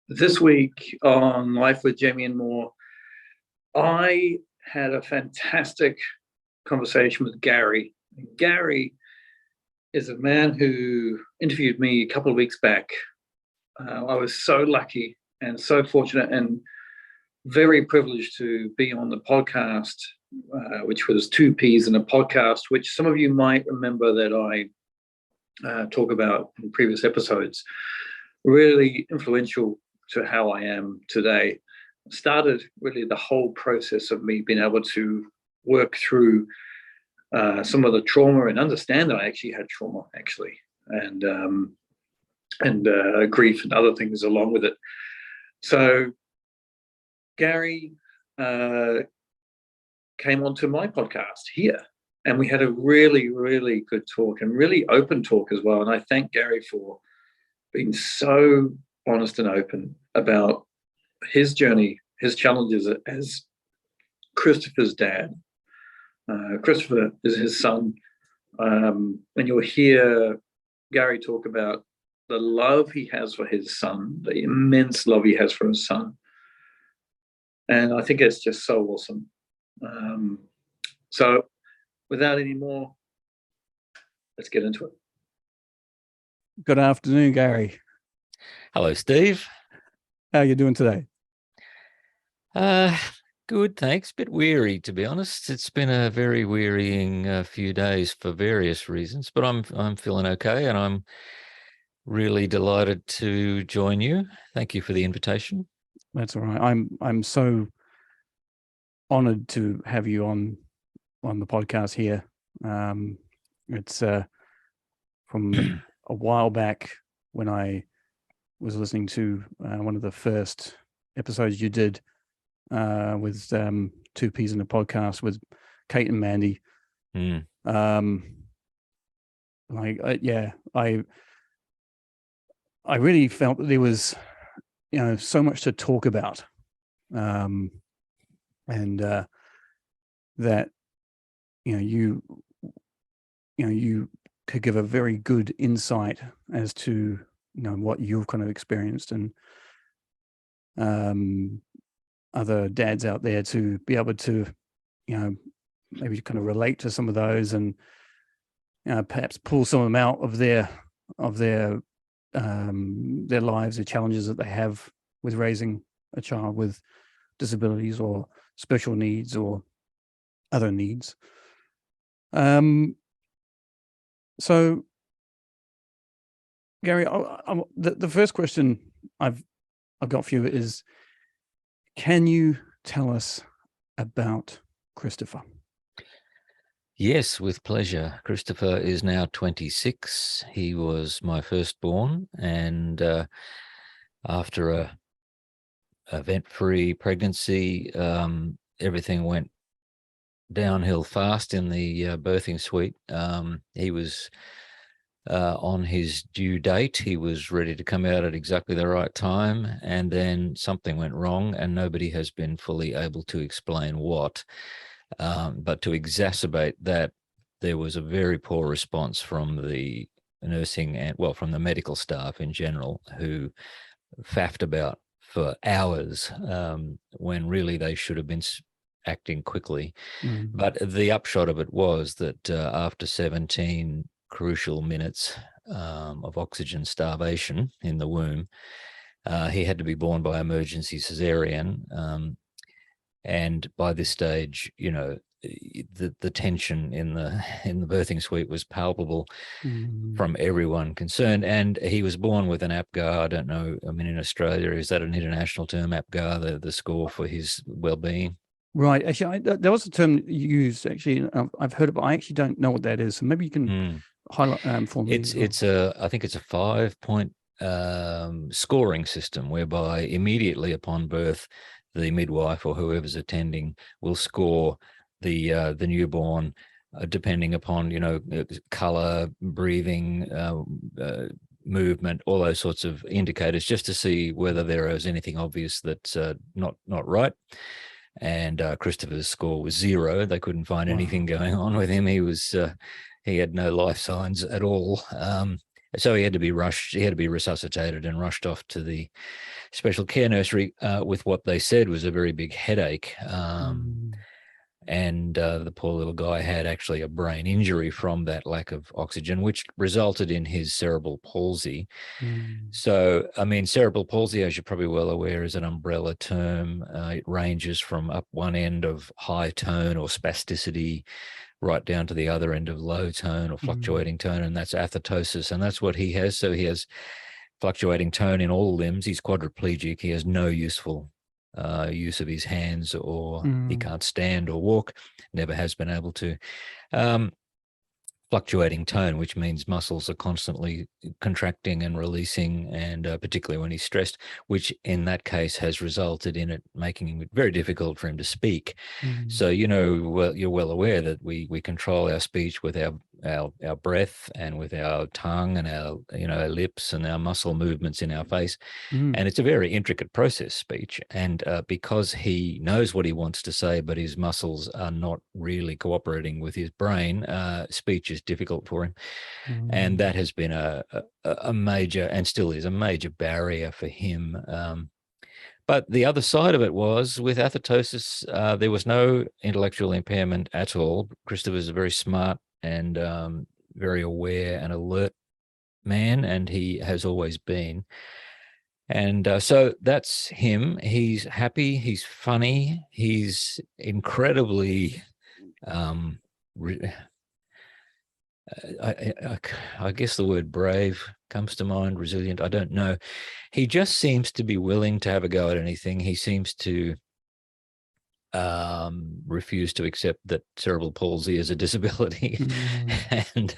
This week on Life with Jamie and More, I had a fantastic conversation with Garry. Garry is a man who interviewed me a couple of weeks back. I was so lucky and so fortunate and very privileged to be on the podcast, which was Two Peas in a Podcast, which some of you might remember that I talk about in previous episodes. Really influential to how I am today. Started really the whole process of me being able to work through some of the trauma and understand that I actually had trauma, and grief and other things along with it. So Garry came onto my podcast here, and we had a really, really good talk and really open talk as well. And I thank Garry for being so honest and open about his journey, his challenges as Christopher's dad. Christopher is his son. And you'll hear Garry talk about the love he has for his son, the immense love he has for his son. And I think it's just so awesome. So without any more, let's get into it. Good afternoon, Garry. Hello, Steve. How are you doing today? Good, thanks. Bit weary, to be honest. It's been a very wearying few days for various reasons, but I'm feeling okay, and I'm really delighted to join you. Thank you for the invitation. That's all right. I'm so honored to have you on the podcast here. It's from a while back when I was listening to one of the first episodes you did with Two Peas in a Podcast with Kate and Mandy. I really felt that there was, so much to talk about, and that you could give a very good insight as to what you've kind of experienced, and other dads out there to be able to maybe kind of relate to some of those, and perhaps pull some of them out of their lives, the challenges that they have with raising a child with disabilities or special needs or other needs. So Garry, the first question I've got for you is, can you tell us about Christopher? Yes, with pleasure. Christopher is now 26. He was my firstborn, and after a event-free pregnancy, everything went downhill fast in the birthing suite. He was on his due date. He was ready to come out at exactly the right time, and then something went wrong, and nobody has been fully able to explain what. But to exacerbate that, there was a very poor response from the nursing and, from the medical staff in general, who faffed about for hours when really they should have been acting quickly. Mm-hmm. But the upshot of it was that after 17 crucial minutes of oxygen starvation in the womb, he had to be born by emergency cesarean. And by this stage, the tension in the birthing suite was palpable from everyone concerned. And he was born with an APGAR. I don't know. I mean, in Australia, is that an international term, APGAR, the score for his well-being? Right. Actually, that was a term used. Actually, I've heard it, but I actually don't know what that is. So maybe you can highlight for me. I think it's a 5-point scoring system, whereby immediately upon birth, the midwife or whoever's attending will score the newborn depending upon color, breathing, movement, all those sorts of indicators, just to see whether there is anything obvious that's not right. And Christopher's score was 0. They couldn't find anything going on with him. He had no life signs at all. So he had to be rushed. He had to be resuscitated and rushed off to the special care nursery with what they said was a very big headache. And the poor little guy had actually a brain injury from that lack of oxygen, which resulted in his cerebral palsy. So, I mean, cerebral palsy, as you're probably well aware, is an umbrella term. It ranges from up one end of high tone or spasticity right down to the other end of low tone or fluctuating tone, and that's athetosis. And that's what he has. So he has fluctuating tone in all limbs. He's quadriplegic. He has no useful use of his hands, or he can't stand or walk, never has been able to. Fluctuating tone, which means muscles are constantly contracting and releasing, and particularly when he's stressed, which in that case has resulted in it making it very difficult for him to speak. So, you know, well, you're well aware that we control our speech with our breath and with our tongue and our, you know, our lips and our muscle movements in our face. And it's a very intricate process, speech. And because he knows what he wants to say, but his muscles are not really cooperating with his brain, speech is difficult for him. And that has been a major, and still is a major barrier for him. But the other side of it was, with athetosis, there was no intellectual impairment at all. Christopher's a very smart and very aware and alert man, and he has always been. And so that's him. He's happy. He's funny. He's incredibly, I guess the word brave comes to mind, resilient. I don't know. He just seems to be willing to have a go at anything. He seems to refuse to accept that cerebral palsy is a disability. And,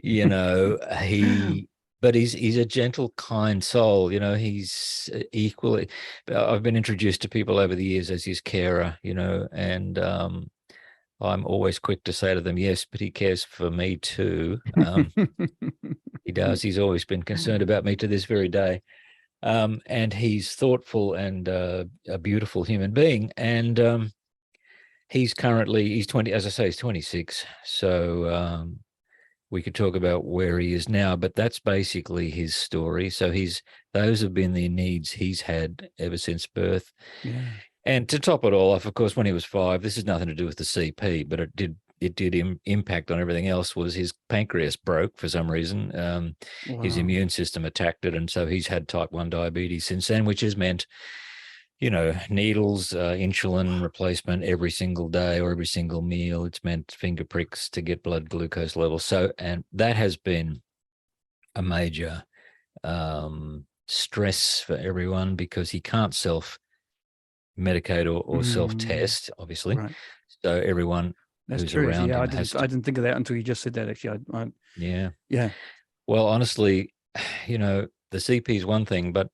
you know, but he's a gentle, kind soul. You know, he's equally, I've been introduced to people over the years as his carer, you know, and I'm always quick to say to them, yes, but he cares for me too. He does. He's always been concerned about me to this very day. And he's thoughtful and a beautiful human being. And he's 20, as I say, he's 26. So we could talk about where he is now, but that's basically his story. So those have been the needs he's had ever since birth. Yeah. And to top it all off, of course, when he was 5, this has nothing to do with the CP, but it did impact on everything else. Was his pancreas broke for some reason. His immune system attacked it, and so he's had type 1 diabetes since then, which has meant, you know, needles, insulin replacement every single day or every single meal. It's meant finger pricks to get blood glucose levels. So, and that has been a major stress for everyone, because he can't self-medicate or self-test, obviously. Right. So everyone who's true. around Yeah, him I didn't think of that until you just said that. Actually, yeah. Well, honestly, you know, the CP is one thing, but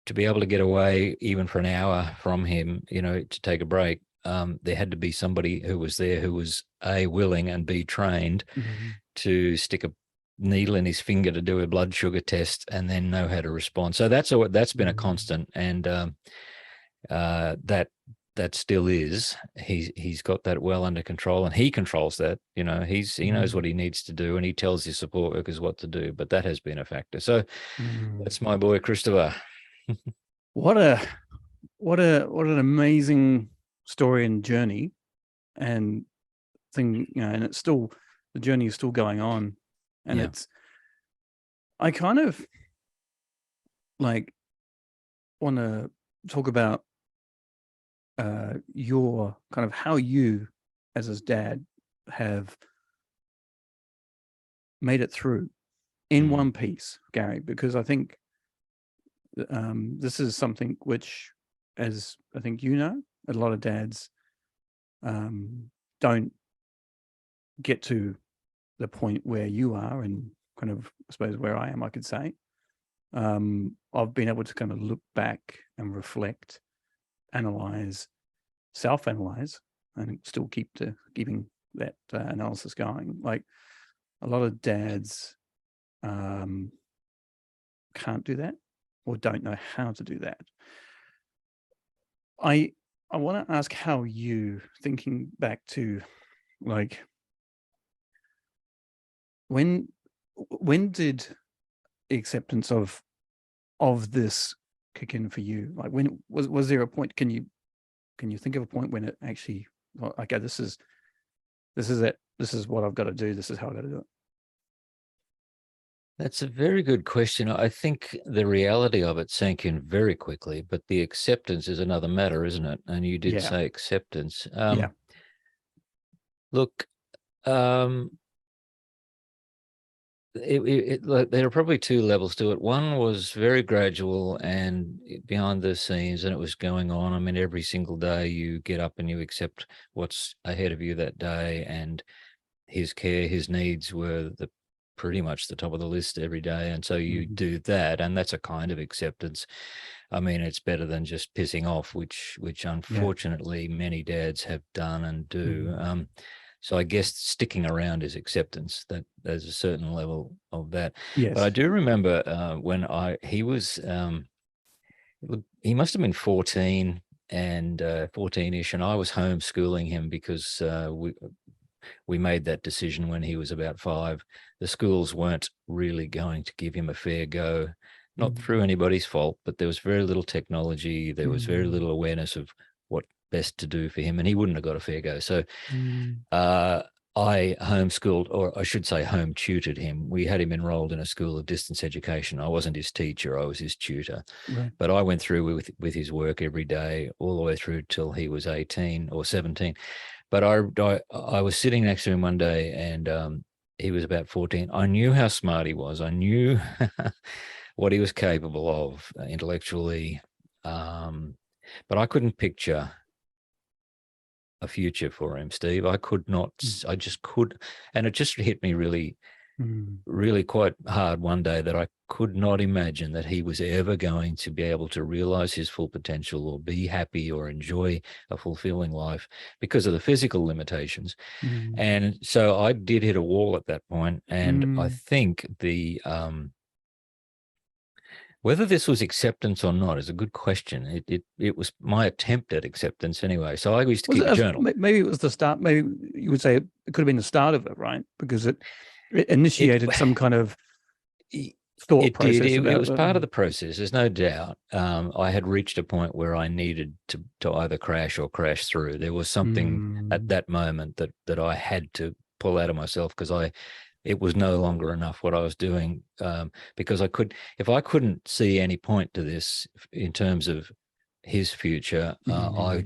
to be able to get away even for an hour from him, you know, to take a break, there had to be somebody who was there who was A, willing, and B, trained to stick a needle in his finger to do a blood sugar test and then know how to respond. So that's been a constant, and that still is. He's got that well under control, and he controls that. You know, he knows what he needs to do, and he tells his support workers what to do. But that has been a factor. So that's my boy Christopher. What an amazing story and journey, and thing, you know, and it's still, the journey is still going on, and I kind of like want to talk about your kind of how you as his dad have made it through in one piece, Garry, because I think this is something which, as I think you know, a lot of dads don't get to the point where you are, and kind of, I suppose, where I am, I could say. I've been able to kind of look back and reflect, analyze, self-analyze, and still keeping that analysis going. Like, a lot of dads can't do that, or don't know how to do that. I want to ask how you, thinking back to, like, when when did acceptance of this kick in for you? Like, when was there a point? Can you think of a point when it actually, well, okay, this is it. This is what I've got to do. This is how I got to do it. That's a very good question. I think the reality of it sank in very quickly, but the acceptance is another matter, isn't it? And you did Yeah. say acceptance. Yeah. Look, like, there are probably two levels to it. One was very gradual and behind the scenes, and it was going on. I mean, every single day you get up and you accept what's ahead of you that day, and his care, his needs were pretty much the top of the list every day. And so you do that, and that's a kind of acceptance. I mean, it's better than just pissing off, which unfortunately many dads have done and do. So I guess sticking around is acceptance. That there's a certain level of that. Yes. But I do remember when he was, he must have been 14 and 14-ish, and I was homeschooling him because we made that decision when he was about 5. The schools weren't really going to give him a fair go, not through anybody's fault, but there was very little technology. There was very little awareness of what best to do for him, and he wouldn't have got a fair go. So I homeschooled, or I should say home tutored him. We had him enrolled in a school of distance education. I wasn't his teacher, I was his tutor. Right. But I went through with his work every day, all the way through till he was 18 or 17. But I was sitting next to him one day, and he was about 14. I knew how smart he was. I knew what he was capable of intellectually, but I couldn't picture a future for him, Steve. I could not. I just could, and it just hit me really, really quite hard one day that I could not imagine that he was ever going to be able to realize his full potential or be happy or enjoy a fulfilling life because of the physical limitations. And so I did hit a wall at that point, and I think whether this was acceptance or not is a good question. It was my attempt at acceptance anyway. So I used to keep a journal. Maybe it was the start. Maybe you would say it could have been the start of it, right? Because it initiated some kind of thought process. It was part of the process. There's no doubt. I had reached a point where I needed to either crash or crash through. There was something at that moment that I had to pull out of myself because it was no longer enough what I was doing, because if I couldn't see any point to this in terms of his future, I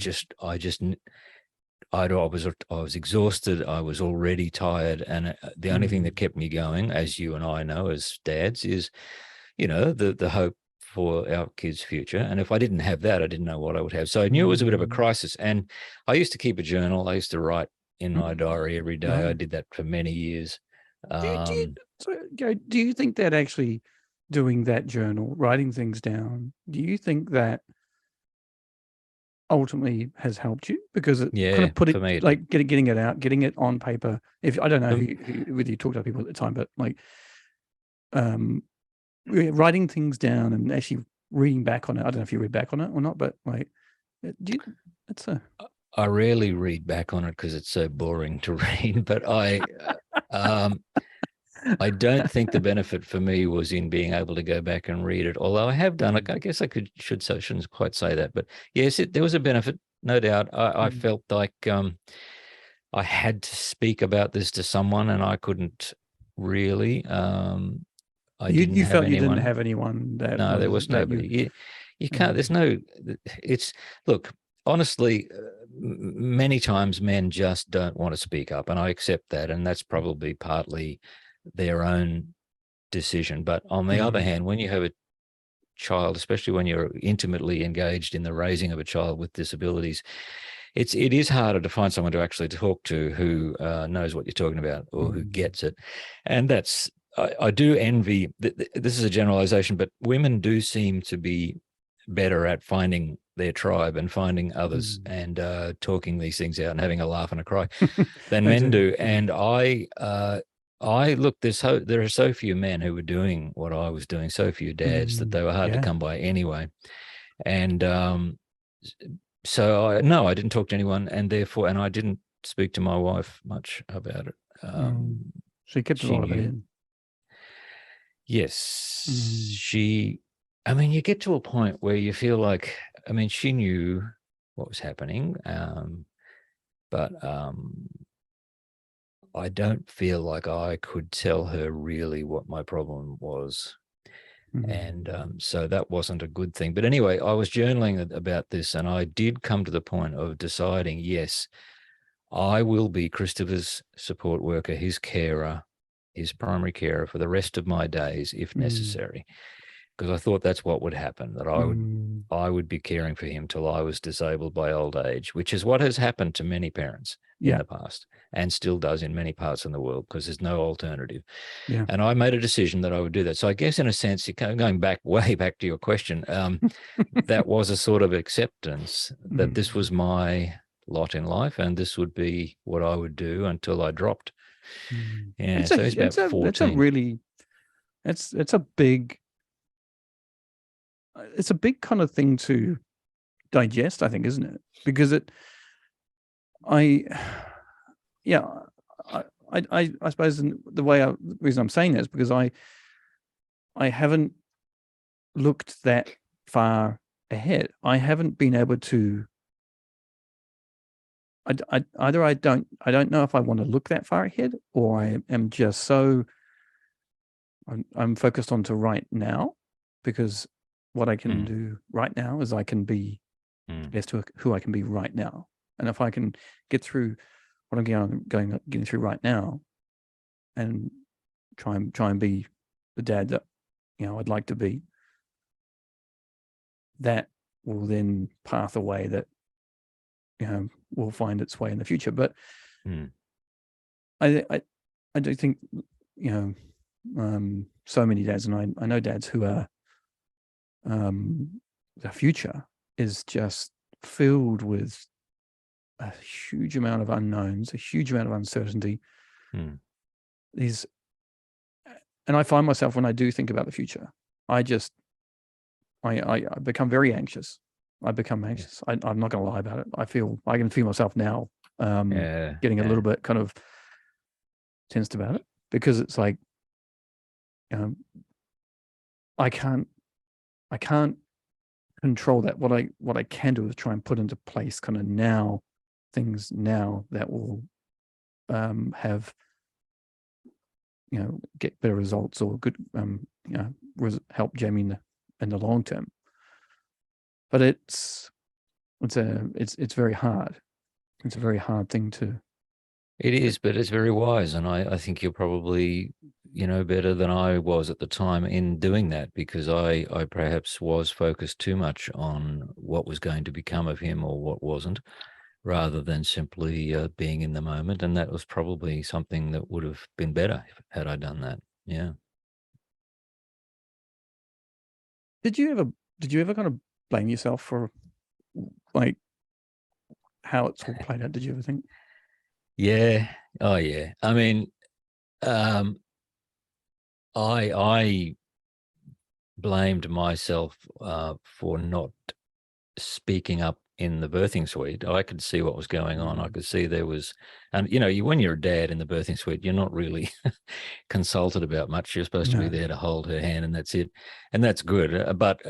was exhausted. I was already tired, and the only thing that kept me going, as you and I know as dads, is the hope for our kids' future. And if I didn't have that, I didn't know what I would have. So I knew it was a bit of a crisis. And I used to keep a journal. I used to write in my diary every day. I did that for many years. Do you think that actually doing that journal, writing things down, do you think that ultimately has helped you? Because it kind of put it, me, like getting it out, getting it on paper. If I don't know whether you talked to people at the time, but like writing things down and actually reading back on it. I don't know if you read back on it or not, but like, I rarely read back on it because it's so boring to read, but I don't think the benefit for me was in being able to go back and read it, although I have done it. I guess I shouldn't quite say that, but yes, there was a benefit, no doubt. I felt like I had to speak about this to someone, and I couldn't really. You felt you didn't have anyone that. No, there was nobody. You can't. There's no. Look. Honestly, many times men just don't want to speak up, and I accept that, and that's probably partly their own decision. But on the other hand, when you have a child, especially when you're intimately engaged in the raising of a child with disabilities, it is harder to find someone to actually talk to who knows what you're talking about or who gets it. And that's, I do envy, this is a generalization, but women do seem to be better at finding their tribe and finding others and talking these things out and having a laugh and a cry than men do. And I look, there are so few men who were doing what I was doing, so few dads that they were hard to come by anyway. And so I didn't talk to anyone, and therefore, and I didn't speak to my wife much about it. So you kept a lot of it in. Yes, Mm. I mean, you get to a point where you feel like, I mean, she knew what was happening, but I don't feel like I could tell her really what my problem was. And so that wasn't a good thing. But anyway, I was journaling about this, and I did come to the point of deciding, yes, I will be Christopher's support worker, his carer, his primary carer for the rest of my days, if necessary, because I thought that's what would happen, that I would be caring for him till I was disabled by old age, which is what has happened to many parents in the past and still does in many parts of the world, because there's no alternative. Yeah. And I made a decision that I would do that. So I guess in a sense, going back way back to your question, that was a sort of acceptance that this was my lot in life and this would be what I would do until I dropped. Yeah. So he's about 14. It's a really, it's a big kind of thing to digest, I think, isn't it? Because I suppose the reason I'm saying that is because I haven't looked that far ahead. I haven't been able to. Either I don't know if I want to look that far ahead, or I am just so. I'm focused on to right now, because what I can do right now is I can be best to who I can be right now, and if I can get through what I'm getting through right now, and try and be the dad that I'd like to be, that will then path a way that will find its way in the future. But I do think so many dads, and I know dads who are the future is just filled with a huge amount of unknowns, a huge amount of uncertainty. And I find myself, when I do think about the future, I become very anxious. I become anxious. I'm not going to lie about it. I can feel myself now getting a little bit kind of tensed about it, because it's like I can't control that. What I can do is try and put into place kind of things now that will have get better results, or good help Jamie in the long term. But it's very hard. It's a very hard thing to. It is, but it's very wise, and I think you're probably better than I was at the time in doing that, because I perhaps was focused too much on what was going to become of him or what wasn't, rather than simply being in the moment. And that was probably something that would have been better had I done that. Yeah. Did you ever kind of blame yourself for like how it's all played out? Did you ever think? Yeah. Oh yeah. I mean, I blamed myself for not speaking up in the birthing suite. I could see what was going on. I could see there was, and when you're a dad in the birthing suite, you're not really consulted about much. You're supposed to be there to hold her hand, and that's it. And that's good. But,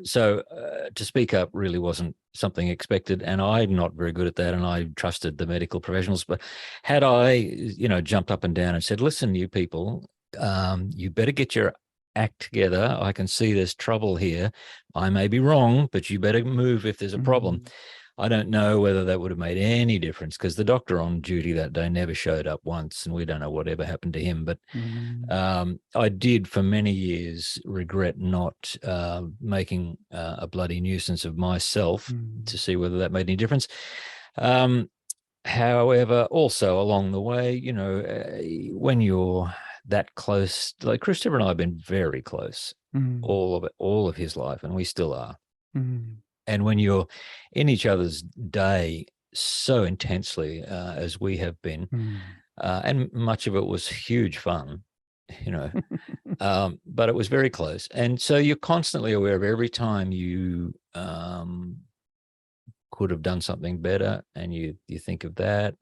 so to speak up really wasn't something expected. And I'm not very good at that. And I trusted the medical professionals. But had I, jumped up and down and said, listen, you people, you better get your act together. I can see there's trouble here. I may be wrong, but you better move if there's a problem. I don't know whether that would have made any difference, because the doctor on duty that day never showed up once, and we don't know whatever happened to him. But I did for many years regret not making a bloody nuisance of myself to see whether that made any difference. However, also along the way, when you're that close, like Christopher and I have been very close all of his life, and we still are. And when you're in each other's day so intensely as we have been, and much of it was huge fun, but it was very close. And so you're constantly aware of every time you could have done something better, and you think of that.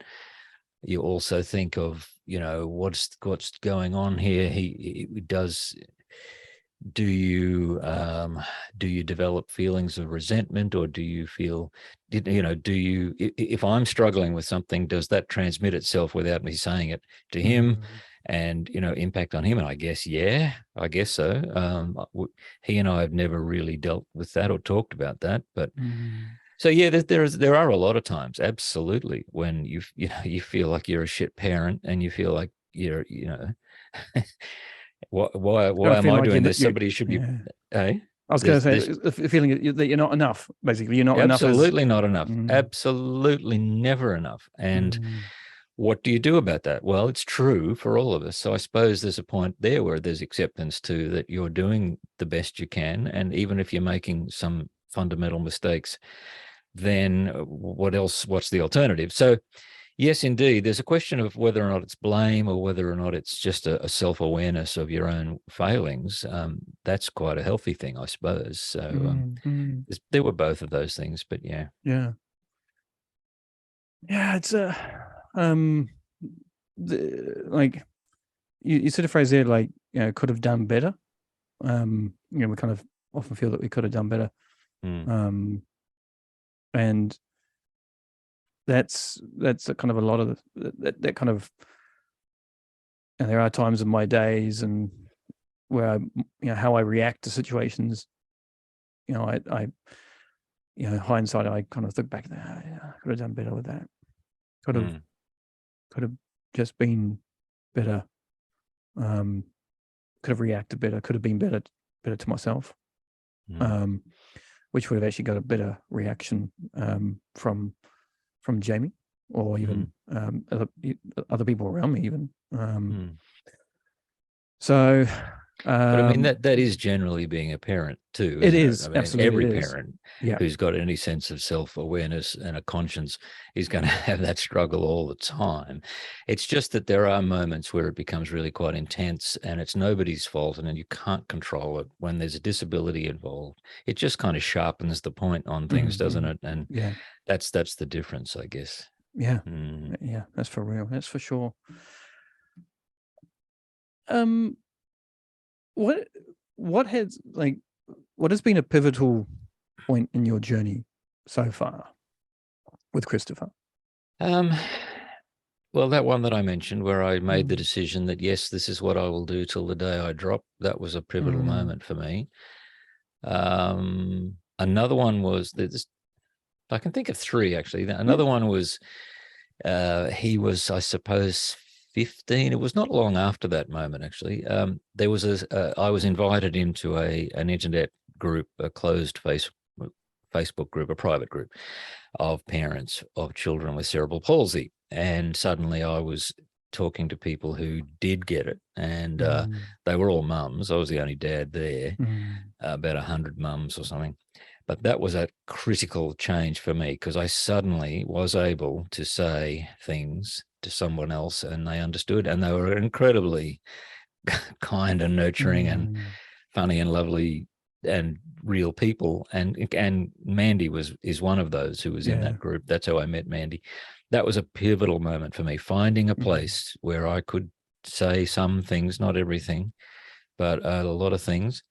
You also think of, what's going on here. He does, do you develop feelings of resentment, or do you feel, do you, if I'm struggling with something, does that transmit itself without me saying it to him and, impact on him? And I guess so. He and I have never really dealt with that or talked about that, but so yeah, there are a lot of times, absolutely, when you feel like you're a shit parent and you feel like you're, why Kind of am feel I like doing you're, this? Somebody should be, hey? I was going to say the feeling that you're not enough. Basically, you're not enough. Absolutely not enough. Absolutely never enough. And what do you do about that? Well, it's true for all of us. So I suppose there's a point there where there's acceptance too, that you're doing the best you can, and even if you're making some fundamental mistakes, then what else? What's the alternative? So yes, indeed, there's a question of whether or not it's blame or whether or not it's just a self-awareness of your own failings. That's quite a healthy thing, I suppose. So there were both of those things, but yeah. It's like you said a phrase there, like, could have done better. We kind of often feel that we could have done better. And that's a kind of a lot of that kind of, and there are times in my days and where I, how I react to situations, I hindsight, I kind of look back there, I could have done better with that. Could have just been better. Could have reacted better. Could have been better to myself. Which would have actually got a better reaction from Jamie, or even other people around me, even. So, but I mean, that is generally being a parent too. It is, I mean, absolutely. every parent who's got any sense of self-awareness and a conscience is going to have that struggle all the time. It's just that there are moments where it becomes really quite intense, and it's nobody's fault, and you can't control it. When there's a disability involved, it just kind of sharpens the point on things, doesn't it? And that's the difference, I guess. Yeah, that's for real. That's for sure. What has been a pivotal point in your journey so far with Christopher? Well, that one that I mentioned, where I made the decision that yes, this is what I will do till the day I drop. That was a pivotal moment for me. Another one was I can think of three actually. Another one was he was, I suppose, 15. It was not long after that moment, actually. There was I was invited into an internet group, a closed Facebook group, a private group of parents of children with cerebral palsy. And suddenly I was talking to people who did get it, and they were all mums. I was the only dad there, about 100 mums or something. But that was a critical change for me, because I suddenly was able to say things to someone else and they understood, and they were incredibly kind and nurturing and funny and lovely and real people. And Mandy is one of those who was in that group. That's how I met Mandy. That was a pivotal moment for me, finding a place where I could say some things, not everything, but a lot of things.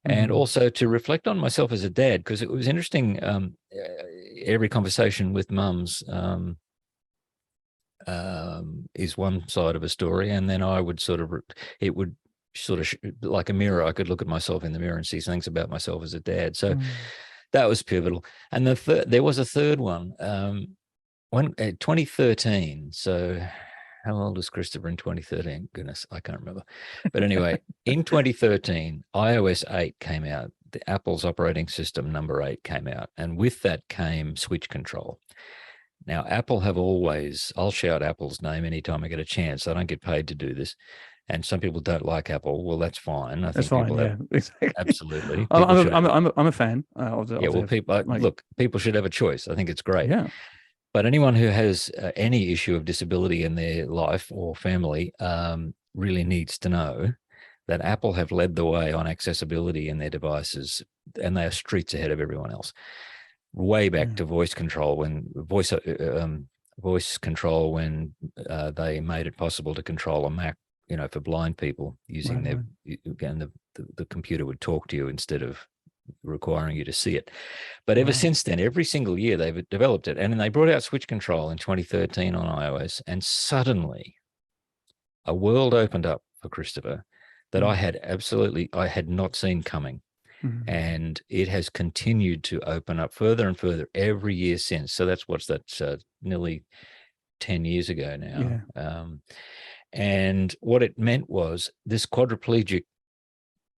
And also to reflect on myself as a dad, because it was interesting. Every conversation with mums is one side of a story, and then I would it would like a mirror. I could look at myself in the mirror and see things about myself as a dad. So that was pivotal. And there was a third one. When 2013. So how old was Christopher in 2013? Goodness, I can't remember. But anyway, in 2013, iOS 8 came out. The Apple's operating system number 8 came out. And with that came switch control. Now, Apple have always, I'll shout Apple's name anytime I get a chance. I don't get paid to do this. And some people don't like Apple. Well, that's fine. I think people have, exactly. Absolutely. I'm a fan of the. Well, people look. People should have a choice. I think it's great. Yeah. But anyone who has any issue of disability in their life or family really needs to know that Apple have led the way on accessibility in their devices, and they are streets ahead of everyone else. Way back to voice control, when voice control, when they made it possible to control a Mac for blind people using again, the computer would talk to you instead of requiring you to see it. But ever since then, every single year they've developed it. And then they brought out switch control in 2013 on iOS. And suddenly a world opened up for Christopher that I had not seen coming. And it has continued to open up further and further every year since. So that's nearly 10 years ago now. Yeah. And what it meant was this quadriplegic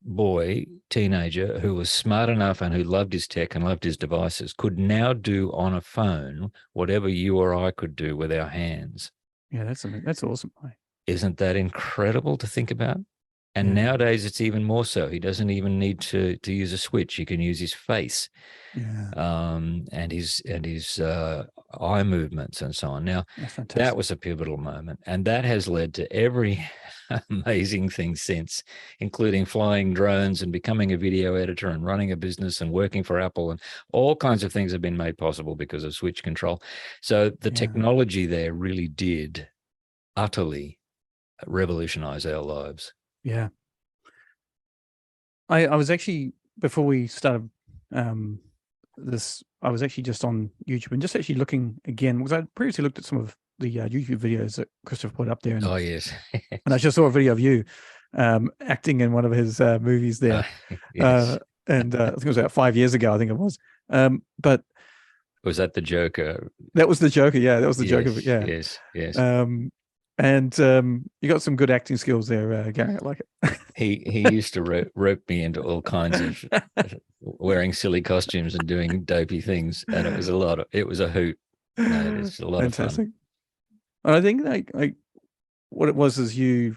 boy, teenager, who was smart enough and who loved his tech and loved his devices could now do on a phone whatever you or I could do with our hands. Yeah, that's awesome. Isn't that incredible to think about? And nowadays it's even more so. He doesn't even need to use a switch. He can use his face, and his eye movements and so on. Now, that was a pivotal moment, and that has led to every amazing thing since, including flying drones and becoming a video editor and running a business and working for Apple, and all kinds of things have been made possible because of switch control. So the technology there really did utterly revolutionize our lives. Yeah. I was actually, before we started this, I was actually just on YouTube and just actually looking again, because I previously looked at some of the YouTube videos that Christopher put up there. And, yes. And I just saw a video of you acting in one of his movies there. Yes. And I think it was about 5 years ago, I think it was. But was that the Joker? That was the Joker, yeah. That was the Joker. Yeah. Yes. And you got some good acting skills there, Garry. I like it. He used to rope me into all kinds of wearing silly costumes and doing dopey things, and it was a hoot. It's a lot of fun. And I think like what it was is you,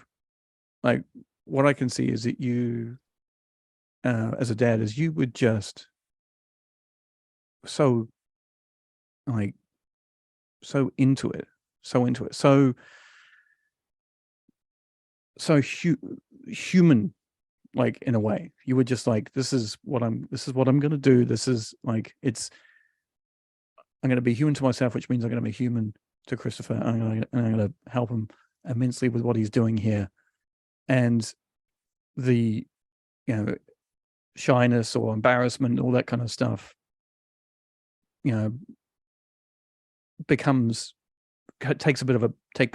like, what I can see is that you, as a dad, is you would just so into it, so human, like, in a way. You were just like, this is what I'm going to do. This is like, I'm going to be human to myself, which means I'm going to be human to Christopher. And I'm going to help him immensely with what he's doing here. And the, shyness or embarrassment, all that kind of stuff, takes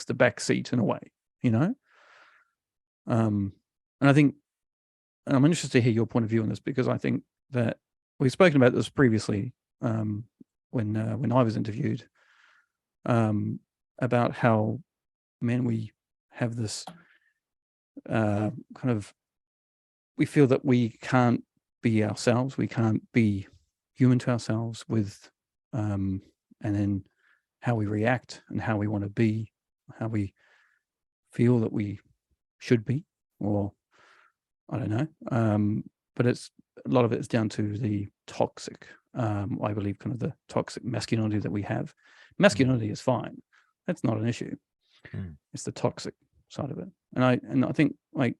the back seat in a way, and I think, and I'm interested to hear your point of view on this, because I think that we've spoken about this previously when I was interviewed, about how, we have this kind of, we feel that we can't be ourselves, we can't be human to ourselves with, and then how we react and how we want to be, how we feel that we should be, or I don't know. But it's a lot of it is down to the toxic, I believe, kind of the toxic masculinity that we have. Masculinity is fine; that's not an issue. It's the toxic side of it, and I think, like,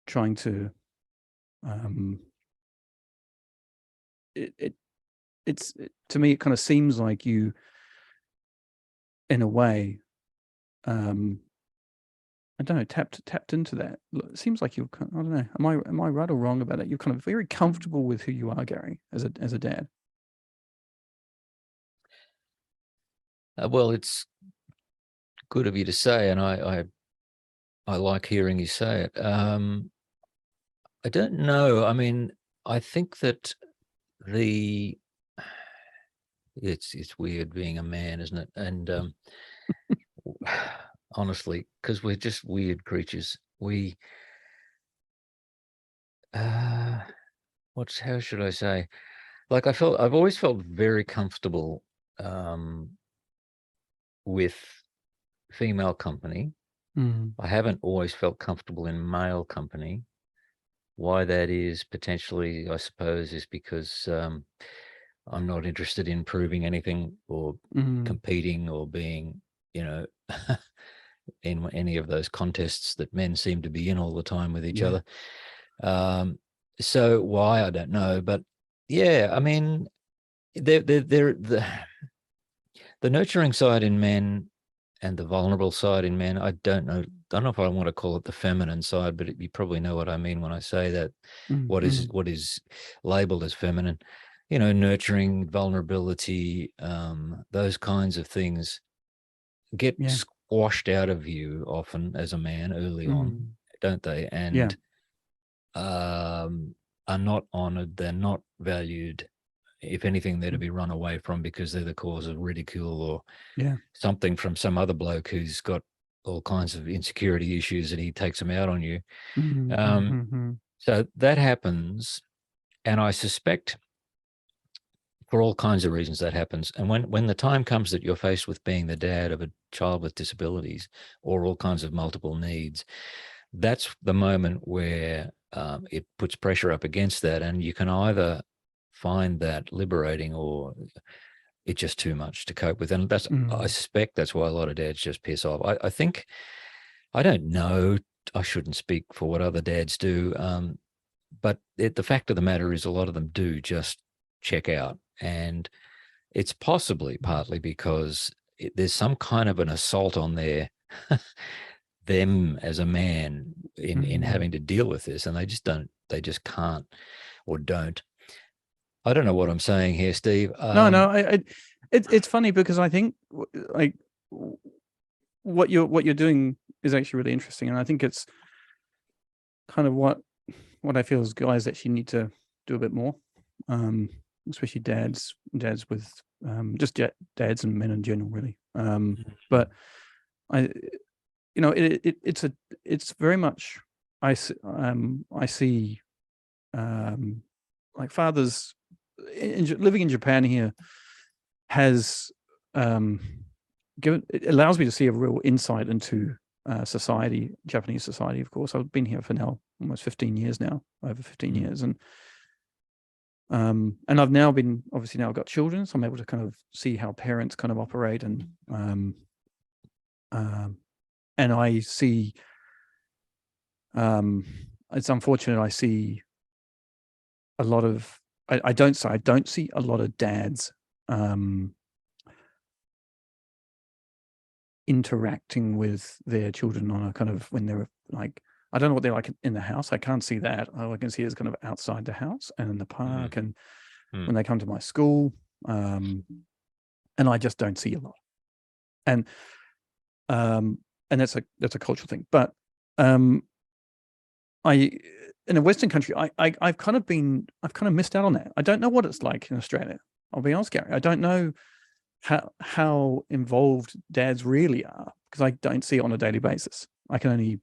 trying to, it's to me, it kind of seems like you, in a way, I don't know, tapped into that. It seems like you're, I don't know, am I right or wrong about that? You're kind of very comfortable with who you are, Garry, as a dad. Well, it's good of you to say, and I like hearing you say it. I don't know. I mean, I think that it's weird being a man, isn't it? And honestly, because we're just weird creatures. How should I say? Like, I've always felt very comfortable with female company. I haven't always felt comfortable in male company. Why that is, potentially, I suppose, is because I'm not interested in proving anything or competing or being, in any of those contests that men seem to be in all the time with each other. So why, I don't know, but yeah, I mean, the nurturing side in men and the vulnerable side in men. I don't know if I want to call it the feminine side, but you probably know what I mean when I say that. What is labeled as feminine, nurturing, vulnerability, those kinds of things get squashed out of you often as a man early on, don't they? And are not honored. They're not valued. If anything, they're to be run away from because they're the cause of ridicule or something from some other bloke who's got all kinds of insecurity issues and he takes them out on you. So that happens. And I suspect for all kinds of reasons that happens. And when the time comes that you're faced with being the dad of a child with disabilities or all kinds of multiple needs, that's the moment where it puts pressure up against that. And you can either find that liberating or it's just too much to cope with. And that's, I suspect that's why a lot of dads just piss off. I think, I don't know, I shouldn't speak for what other dads do. But the fact of the matter is a lot of them do just check out. And it's possibly partly because there's some kind of an assault on them as a man in having to deal with this. And they just can't or don't. I don't know what I'm saying here, Steve. It's funny because I think like what you're doing is actually really interesting. And I think it's kind of what I feel is guys actually need to do a bit more, especially dads with just dads and men in general, really. But it's very much I see like fathers living in Japan here has it allows me to see a real insight into society, Japanese society. Of course, I've been here for now almost 15 years now, over 15 years, and I've now been obviously now I've got children, so I'm able to kind of see how parents kind of operate, and I see it's unfortunate I see a lot of I don't see a lot of dads interacting with their children on a kind of when they're like, I don't know what they're like in the house. I can't see that. All I can see is kind of outside the house and in the park and when they come to my school. And I just don't see a lot. And that's a cultural thing. But in a Western country, I've kind of missed out on that. I don't know what it's like in Australia. I'll be honest, Gary. I don't know how involved dads really are because I don't see it on a daily basis. I can only,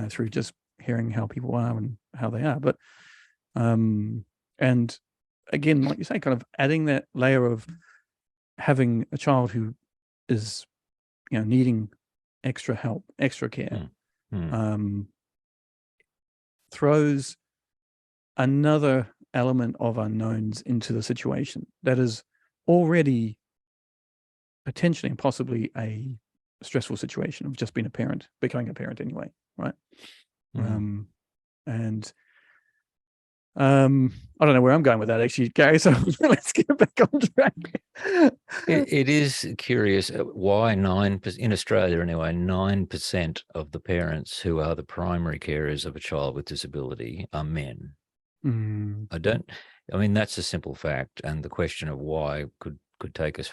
through just hearing how people are and how they are. But and again, like you say, kind of adding that layer of having a child who is, needing extra help, extra care, throws another element of unknowns into the situation that is already potentially and possibly a stressful situation of just being a parent, becoming a parent anyway, right? I don't know where I'm going with that actually, Gary, so let's get back on track. It is curious why 9%, in Australia anyway, 9% of the parents who are the primary carers of a child with disability are men. I mean, that's a simple fact, and the question of why could take us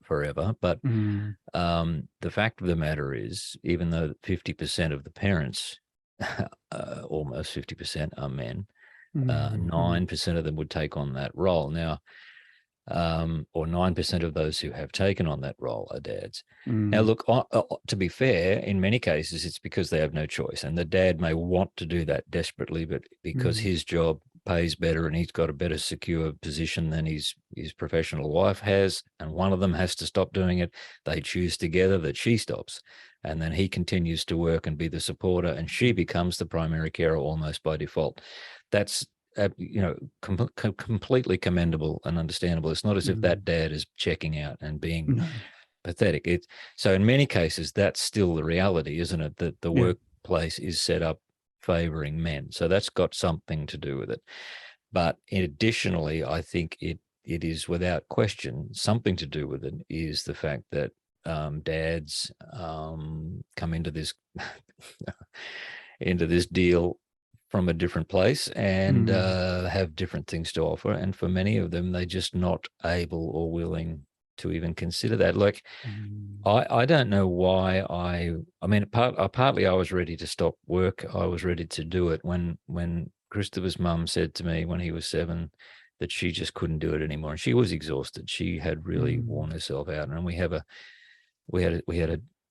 forever. But the fact of the matter is, even though 50% of the parents, almost 50% are men, 9% of them would take on that role. Now, or 9% of those who have taken on that role are dads. Now, look, to be fair, in many cases, it's because they have no choice. And the dad may want to do that desperately, but because his job pays better and he's got a better secure position than his professional wife has, and one of them has to stop doing it, they choose together that she stops. And then he continues to work and be the supporter, and she becomes the primary carer almost by default. That's completely commendable and understandable. It's not as if that dad is checking out and being pathetic. So in many cases, that's still the reality, isn't it? That the workplace is set up favoring men. So that's got something to do with it. But additionally, I think it is without question something to do with it is the fact that dads come into this into this deal from a different place and have different things to offer. And for many of them, they're just not able or willing to even consider that. Like, I don't know why I mean, partly I was ready to stop work. I was ready to do it when Christopher's mum said to me when he was 7 that she just couldn't do it anymore. And she was exhausted. She had really worn herself out. And we had a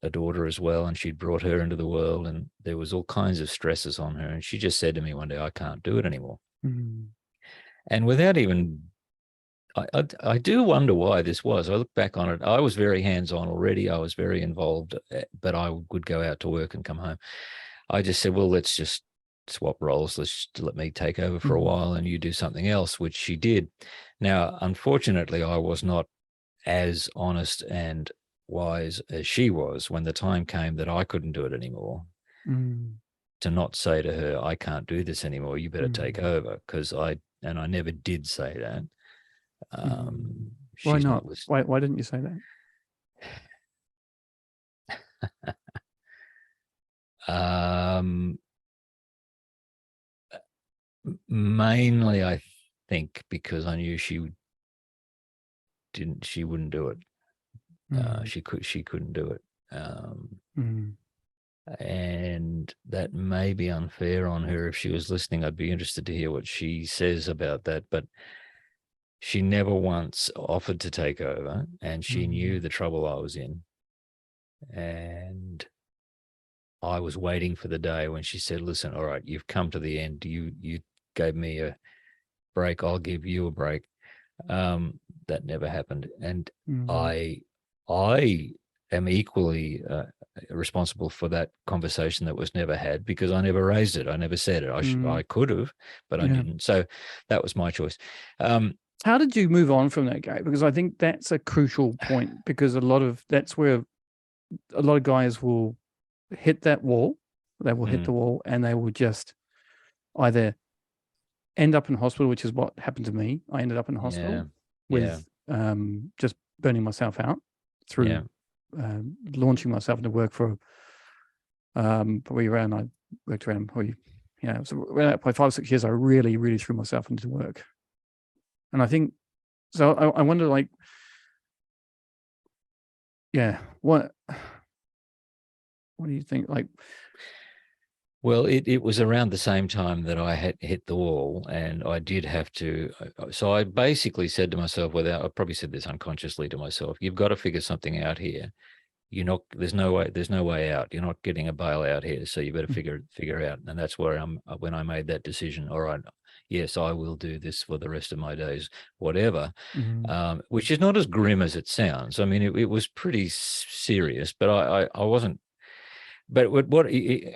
daughter as well, and she'd brought her into the world, and there was all kinds of stresses on her. And she just said to me one day, I can't do it anymore. And without even, I do wonder why this was. I look back on it. I was very hands-on already. I was very involved, but I would go out to work and come home. I just said, well, let's just swap roles. Let me take over for a while and you do something else, which she did. Now, unfortunately, I was not as honest and wise as she was when the time came that I couldn't do it anymore. To not say to her, I can't do this anymore, you better take over, because I never did say that. Why not? Why didn't you say that? Mainly, I think because I knew she wouldn't do it. She couldn't do it. And that may be unfair on her. If she was listening, I'd be interested to hear what she says about that. But she never once offered to take over, and she knew the trouble I was in. And I was waiting for the day when she said, listen, all right, you've come to the end. You gave me a break. I'll give you a break. That never happened. And I am equally responsible for that conversation that was never had, because I never raised it. I never said it. I could have, but I didn't. So that was my choice. How did you move on from that, Garry? Because I think that's a crucial point, because that's where a lot of guys will hit that wall. They will hit the wall, and they will just either end up in hospital, which is what happened to me. I ended up in hospital with just burning myself out through launching myself into work for probably around, I worked around probably, so around 5 or 6 years, I really, really threw myself into work. And I think, so I wonder, like, what do you think? Like, well, it was around the same time that I had hit the wall, and I did have to. So I basically said to myself, I probably said this unconsciously to myself, you've got to figure something out here. There's no way out. You're not getting a bail out here. So you better figure out. And that's where when I made that decision, all right, yes, I will do this for the rest of my days, whatever, which is not as grim as it sounds. I mean, it was pretty serious, but I wasn't. But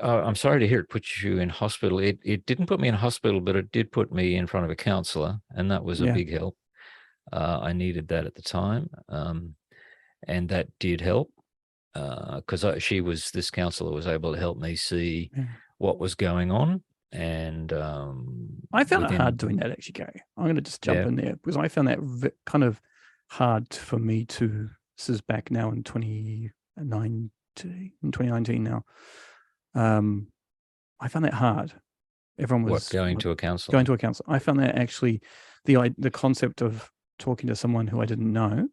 I'm sorry to hear it put you in hospital. It didn't put me in hospital, but it did put me in front of a counselor, and that was a big help. I needed that at the time, and that did help, because this counselor was able to help me see what was going on. And I found it hard doing that, actually, Garry. I'm going to just jump in there, because I found that kind of hard for me to. This is back now in 2019 now. I found that hard. Everyone was going to a counselor. Going to a counselor. I found that actually the concept of talking to someone who I didn't know.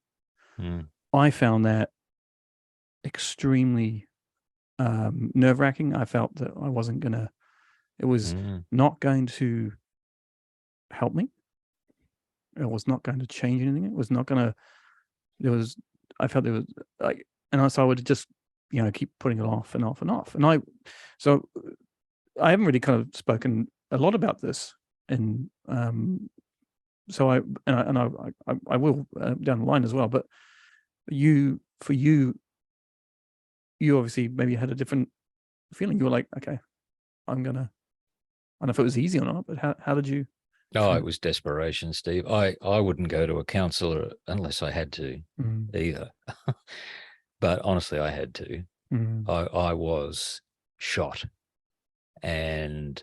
I found that extremely nerve-wracking. I felt that I wasn't gonna. It was not going to help me. It was not going to change anything. It was not going to. I felt there was like, and so I would just keep putting it off and off and off. And I haven't really kind of spoken a lot about this, and so I will down the line as well. But you obviously maybe had a different feeling. You were like, okay, I'm gonna. I don't know if it was easy or not, but how did you? Oh, it was desperation, Steve. I wouldn't go to a counselor unless I had to either. But honestly, I had to. I was shot. And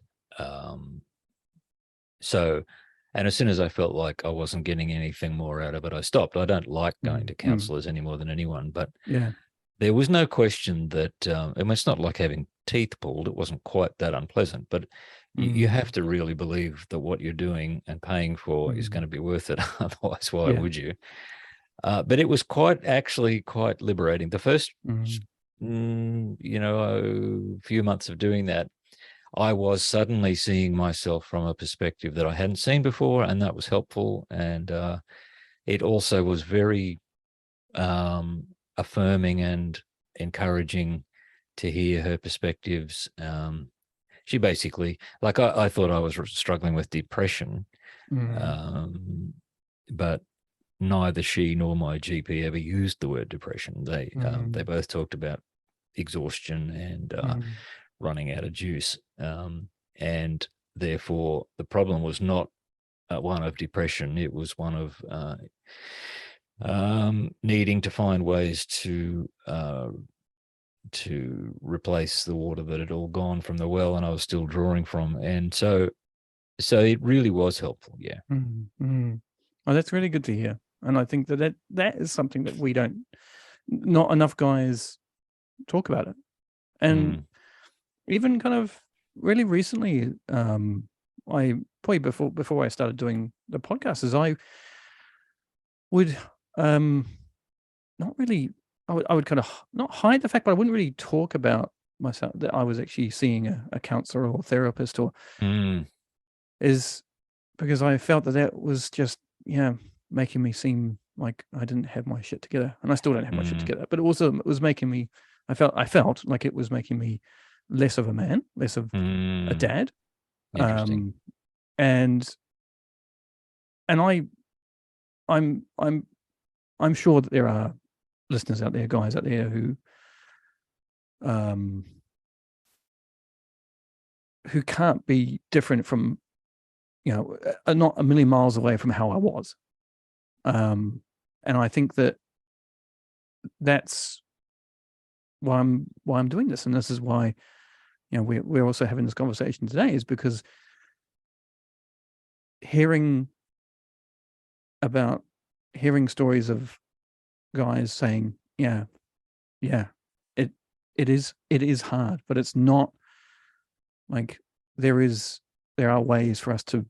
so, and as soon as I felt like I wasn't getting anything more out of it, I stopped. I don't like going to counselors any more than anyone, but there was no question that, I mean, it's not like having teeth pulled. It wasn't quite that unpleasant, but you have to really believe that what you're doing and paying for is going to be worth it. Otherwise, why would you? But it was actually quite liberating. The first, few months of doing that, I was suddenly seeing myself from a perspective that I hadn't seen before, and that was helpful. And it also was very affirming and encouraging to hear her perspectives. She basically, like, I thought I was struggling with depression, but neither she nor my GP ever used the word depression. They both talked about exhaustion and running out of juice, and therefore the problem was not one of depression. It was one of needing to find ways to replace the water that had all gone from the well and I was still drawing from. And so it really was helpful. Yeah. Oh, that's really good to hear. And I think that is something that not enough guys talk about it. And even kind of really recently, I probably before I started doing the podcast, is I would not really, I would kind of not hide the fact, but I wouldn't really talk about myself that I was actually seeing a counselor or therapist, or is because I felt that was just making me seem like I didn't have my shit together, and I still don't have my shit together. But also, it was making me. I felt like it was making me less of a man, less of a dad. Interesting. And I'm sure that there are listeners out there, guys out there who can't be different from, are not a million miles away from how I was. And I think that's why I'm doing this. And this is why, we're also having this conversation today, is because hearing stories of guys saying, it is hard, but it's not like there are ways for us to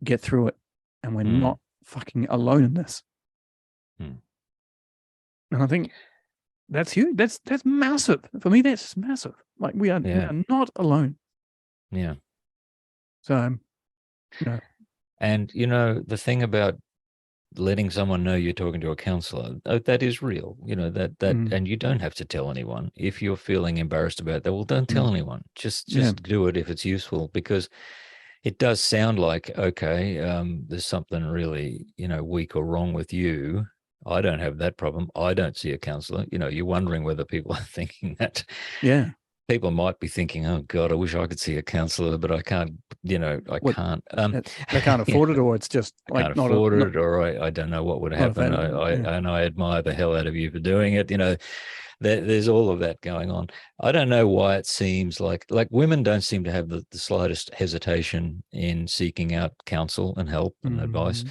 get through it, and we're not fucking alone in this. And I think that's huge. That's massive for me. That's massive. Like we are not alone. Yeah. So, and the thing about letting someone know you're talking to a counselor, that is real, and you don't have to tell anyone. If you're feeling embarrassed about that, well, don't tell anyone. Just do it if it's useful, because it does sound like, okay, there's something really, weak or wrong with you. I don't have that problem. I don't see a counselor. You're wondering whether people are thinking that. Yeah. People might be thinking, oh God, I wish I could see a counselor, but I can't, can't. They can't afford it, or it's just like can't afford it, or I don't know what would happen. I admire the hell out of you for doing it. There's all of that going on. I don't know why it seems like women don't seem to have the slightest hesitation in seeking out counsel and help and advice.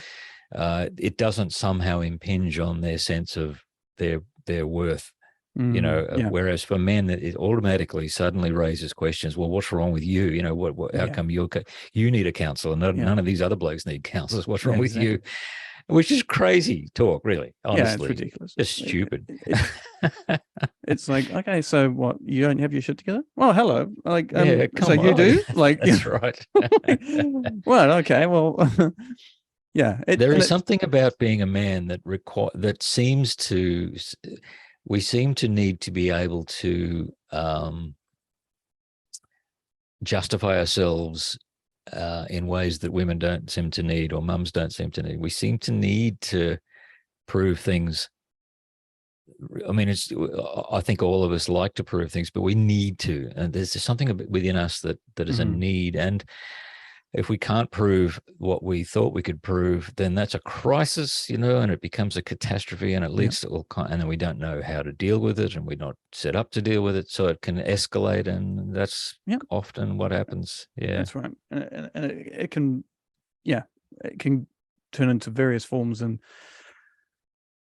It doesn't somehow impinge on their sense of their worth. Whereas for men, it automatically suddenly raises questions. Well, what's wrong with you? How come you need a counselor? None of these other blokes need counselors. What's wrong with you? Which is crazy talk, really. Honestly, it's ridiculous. Just stupid. It's like, okay, so what? You don't have your shit together? Well, hello. Like, come on. You do? Like, that's right. Well, okay, well, there is something about being a man that seems to. We seem to need to be able to justify ourselves in ways that women don't seem to need, or mums don't seem to need. We seem to need to prove things. I mean, I think all of us like to prove things, but we need to. And there's something within us that is a need. And if we can't prove what we thought we could prove, then that's a crisis, and it becomes a catastrophe, and it leads to all and then we don't know how to deal with it, and we're not set up to deal with it, so it can escalate, and that's often what happens. Yeah, that's right. And it can, it can turn into various forms, and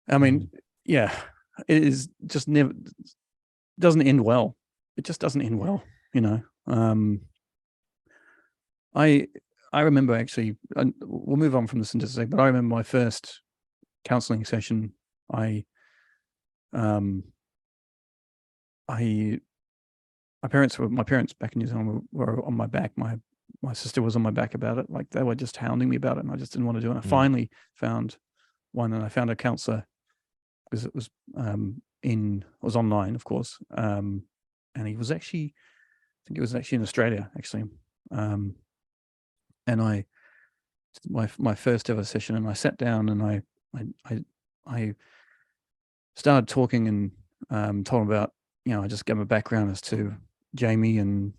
I mean, it is just never. doesn't end well. It just doesn't end well, you know. I remember actually, and we'll move on from this in just a sec, but I remember my first counseling session. My parents back in New Zealand were on my back. My sister was on my back about it. Like, they were just hounding me about it, and I just didn't want to do it. And I finally found one, and I found a counselor, because it was online, of course. And he was actually, I think it was actually in Australia, actually. And I my first ever session, and I sat down and I started talking, and told him about, you know, I just gave him a background as to Jamie, and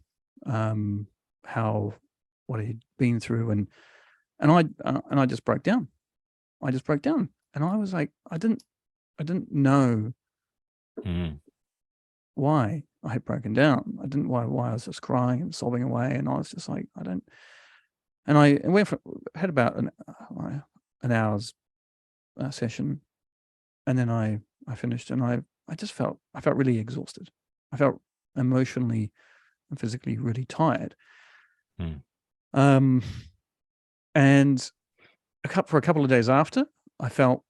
what he'd been through, and I just broke down. And I was like, I didn't know why I had broken down. I didn't why I was just crying and sobbing away, and I was just like, I don't. And I had about an hour's session, and then I finished, and I felt really exhausted. I felt emotionally and physically really tired. And for a couple of days after, I felt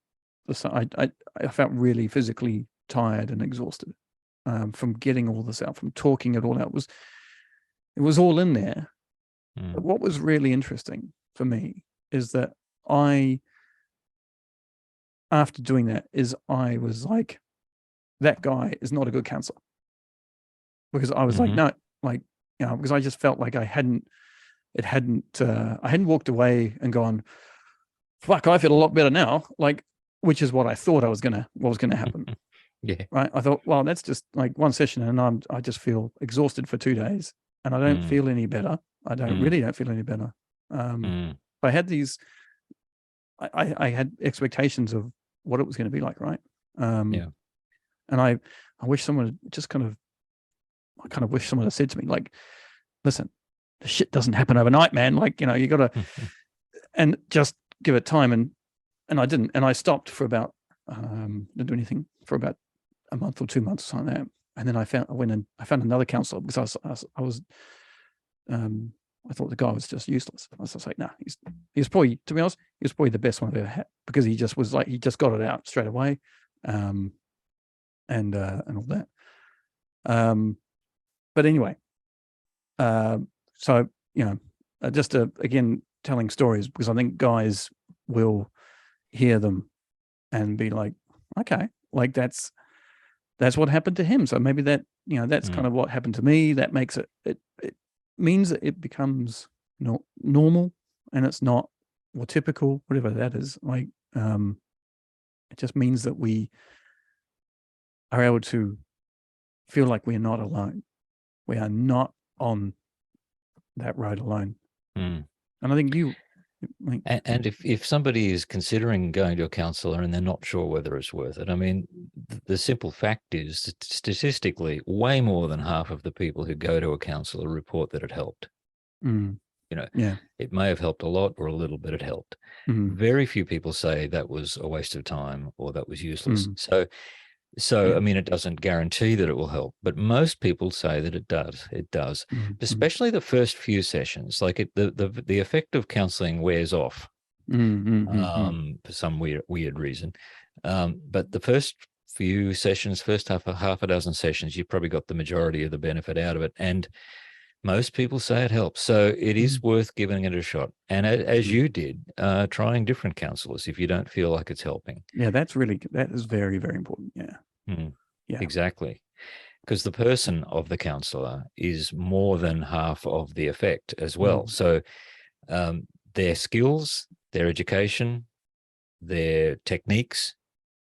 I felt really physically tired and exhausted from getting all this out, from talking it all out. It was all in there. But what was really interesting for me is that after doing that, I was like, that guy is not a good counselor, because I was like, no, like, you know, because I just felt like I hadn't walked away and gone, fuck, I feel a lot better now, like, which is what I thought what was gonna happen. Yeah. Right. I thought, well, that's just like one session, and I just feel exhausted for 2 days, and I don't feel any better. I really don't feel any better. I had I had expectations of what it was going to be like, right? And I wish someone just I wish someone had said to me, like, listen, the shit doesn't happen overnight, man. Like, you know, you got to, and just give it time. And I didn't, and I stopped for about, didn't do anything for about a month or 2 months or something like that. And then I found another counselor, because I thought the guy was just useless. I was just like, nah, he's probably, to be honest, he was probably the best one I've ever had, because he just was like, he just got it out straight away. And all that. But anyway, so, you know, just again, telling stories, because I think guys will hear them and be like, okay, like that's what happened to him. So maybe that, you know, that's kind of what happened to me. That makes it means that it becomes normal, and it's not, or typical, whatever that is. Like, it just means that we are able to feel like we're not alone. We are not on that road alone. And I think and if somebody is considering going to a counselor and they're not sure whether it's worth it, I mean, the simple fact is that statistically, way more than half of the people who go to a counselor report that it helped. You know, it may have helped a lot, or a little bit it helped. Very few people say that was a waste of time or that was useless. So I mean, it doesn't guarantee that it will help, but most people say that it does. It does, especially the first few sessions. Like the effect of counseling wears off for some weird reason. But the first few sessions, first half a dozen sessions, you've probably got the majority of the benefit out of it, and most people say it helps. So it is worth giving it a shot. And as you did, trying different counselors if you don't feel like it's helping. Yeah, that is very, very important. Yeah. Yeah. Exactly. Because the person of the counselor is more than half of the effect as well. So their skills, their education, their techniques,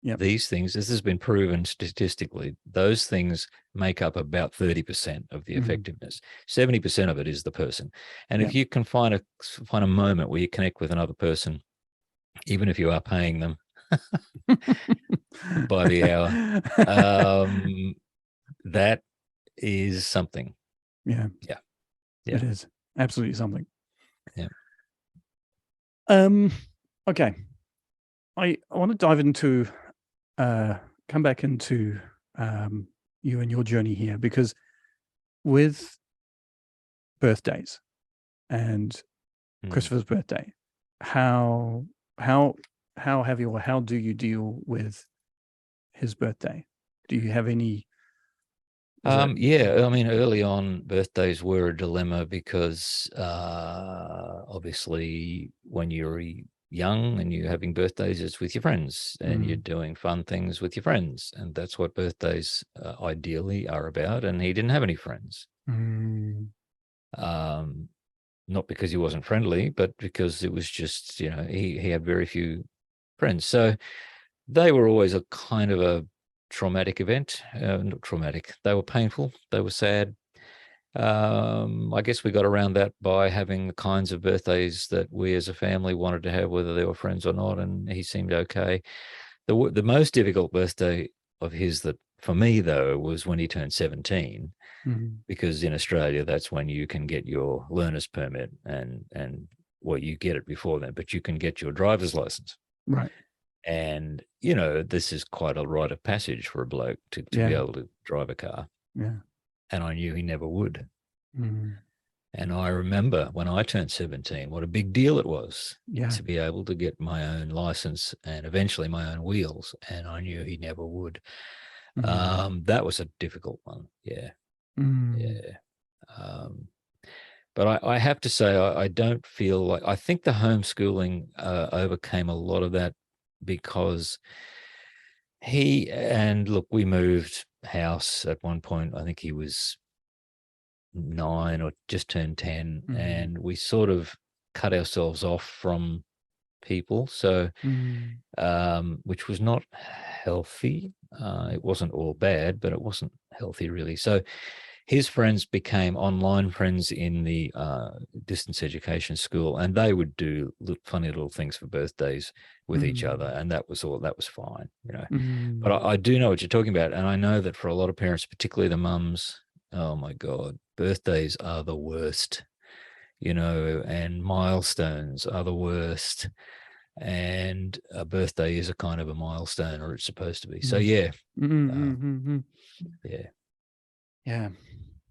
these things, this has been proven statistically, those things make up about 30% of the effectiveness. 70% of it is the person. And if you can find a moment where you connect with another person, even if you are paying them by the hour, that is something. Yeah. It is absolutely something. Okay. I want to dive into come back into you and your journey here, because with birthdays and Christopher's birthday, how have you, or how do you deal with his birthday? Do you have any? Yeah, I mean, early on, birthdays were a dilemma because obviously when you're young and you're having birthdays, it's with your friends and you're doing fun things with your friends. And that's what birthdays ideally are about. And he didn't have any friends. Not because he wasn't friendly, but because it was just, he had very few friends. So they were always a kind of a traumatic event. Not traumatic. They were painful. They were sad. I guess we got around that by having the kinds of birthdays that we as a family wanted to have, whether they were friends or not, and he seemed okay. The most difficult birthday of his, that for me though, was when he turned 17, because in Australia that's when you can get your learner's permit, and well, you get it before then, but you can get your driver's license. Right. And this is quite a rite of passage for a bloke to be able to drive a car. Yeah. And I knew he never would. And I remember when I turned 17, what a big deal it was to be able to get my own license and eventually my own wheels. And I knew he never would. That was a difficult one. Yeah. But I have to say, I don't feel like, I think the homeschooling overcame a lot of that, because we moved house at one point. I think he was 9 or just turned 10, and we sort of cut ourselves off from people. So, which was not healthy. It wasn't all bad, but it wasn't healthy really. So his friends became online friends in the distance education school, and they would do funny little things for birthdays with each other, and that was fine, But I do know what you're talking about, and I know that for a lot of parents, particularly the mums, oh my God, birthdays are the worst, and milestones are the worst, and a birthday is a kind of a milestone, or it's supposed to be. So yeah, yeah.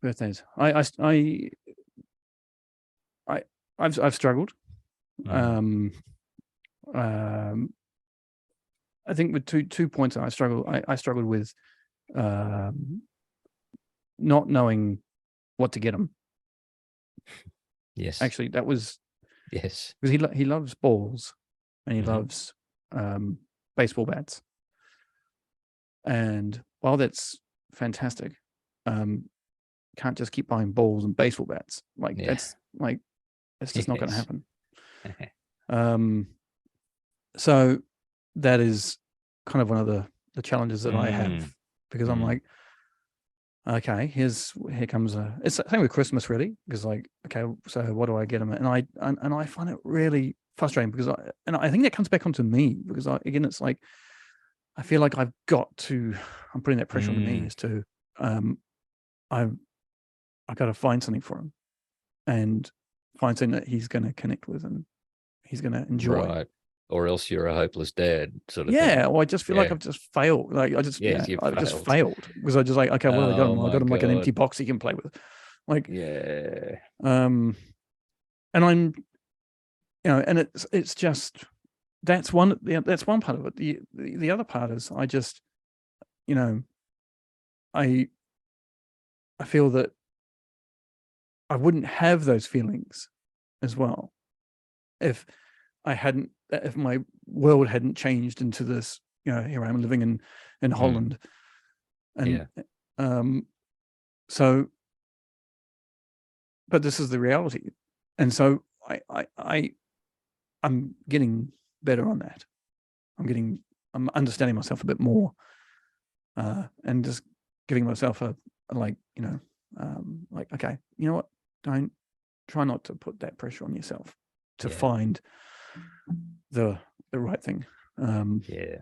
Birthdays. I've struggled. I think with two points I struggled with not knowing what to get him. Yes. Actually, that was because he loves balls and he loves baseball bats. And while that's fantastic, can't just keep buying balls and baseball bats. That's just not going to happen. So that is kind of one of the challenges that I have, because I'm like, okay, here comes it's the same with Christmas really, because okay, so what do I get him? And I find it really frustrating, because I think that comes back onto me, because again, it's like, I feel like I'm putting that pressure on me, as to, I got to find something for him, and find something that he's going to connect with and he's going to enjoy. Right. Or else you're a hopeless dad, sort of thing. Or I just feel like I've just failed. I just failed, because I just okay, well, I got him like an empty box he can play with. And I'm, and it's just, that's one part of it. The other part is, I just, I feel that I wouldn't have those feelings as well if my world hadn't changed into this, here I am living in Holland. And so, but this is the reality. And so I'm getting better on that. I'm understanding myself a bit more, and just giving myself a okay, you know what? Don't try not to put that pressure on yourself to find the right thing. And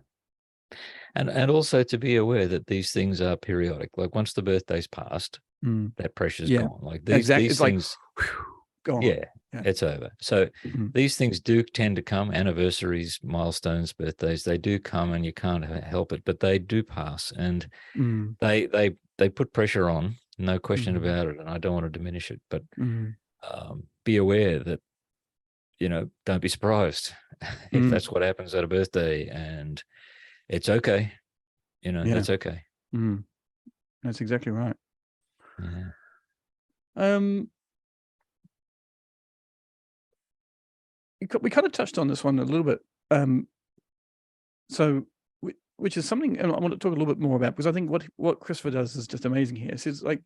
also to be aware that these things are periodic. Like once the birthday's passed, that pressure's gone. Like these things, like, gone. Yeah, it's over. So these things do tend to come, anniversaries, milestones, birthdays, they do come, and you can't help it, but they do pass, and they they put pressure on, no question Mhm. about it, and I don't want to diminish it, but Mhm. be aware that, don't be surprised if Mm. that's what happens at a birthday, and it's okay. Yeah. That's okay. Mm. That's exactly right. Yeah. We kind of touched on this one a little bit. So, which is something, and I want to talk a little bit more about, because I think what Christopher does is just amazing here. So it's like,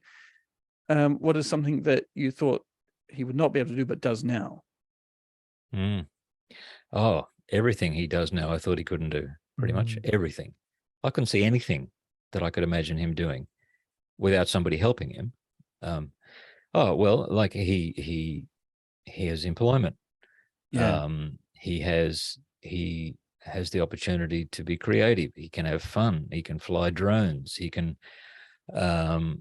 what is something that you thought he would not be able to do but does now? Mm. Oh, everything he does now, I thought he couldn't do. Pretty much Mm. everything. I couldn't see anything that I could imagine him doing without somebody helping him. Oh well, like he has employment. Yeah. He has the opportunity to be creative. He can have fun. He can fly drones. He can, have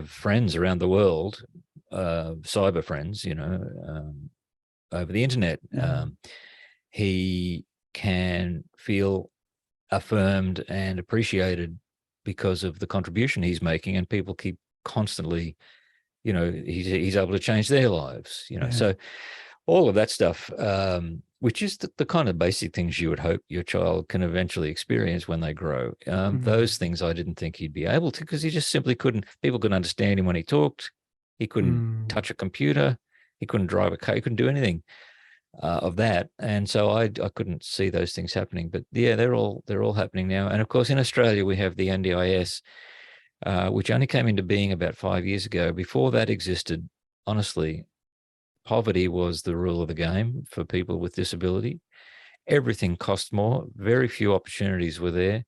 friends around the world, cyber friends, over the internet. Mm. He can feel affirmed and appreciated because of the contribution he's making, and people keep constantly, he's able to change their lives, Yeah. So all of that stuff, which is the kind of basic things you would hope your child can eventually experience when they grow. Those things I didn't think he'd be able to, because he just simply couldn't. People couldn't understand him when he talked. He couldn't touch a computer. He couldn't drive a car. He couldn't do anything of that, and so I couldn't see those things happening. But yeah, they're all happening now. And of course, in Australia we have the NDIS, which only came into being about 5 years ago. Before that existed, honestly, poverty was the rule of the game for people with disability. Everything cost more. Very few opportunities were there.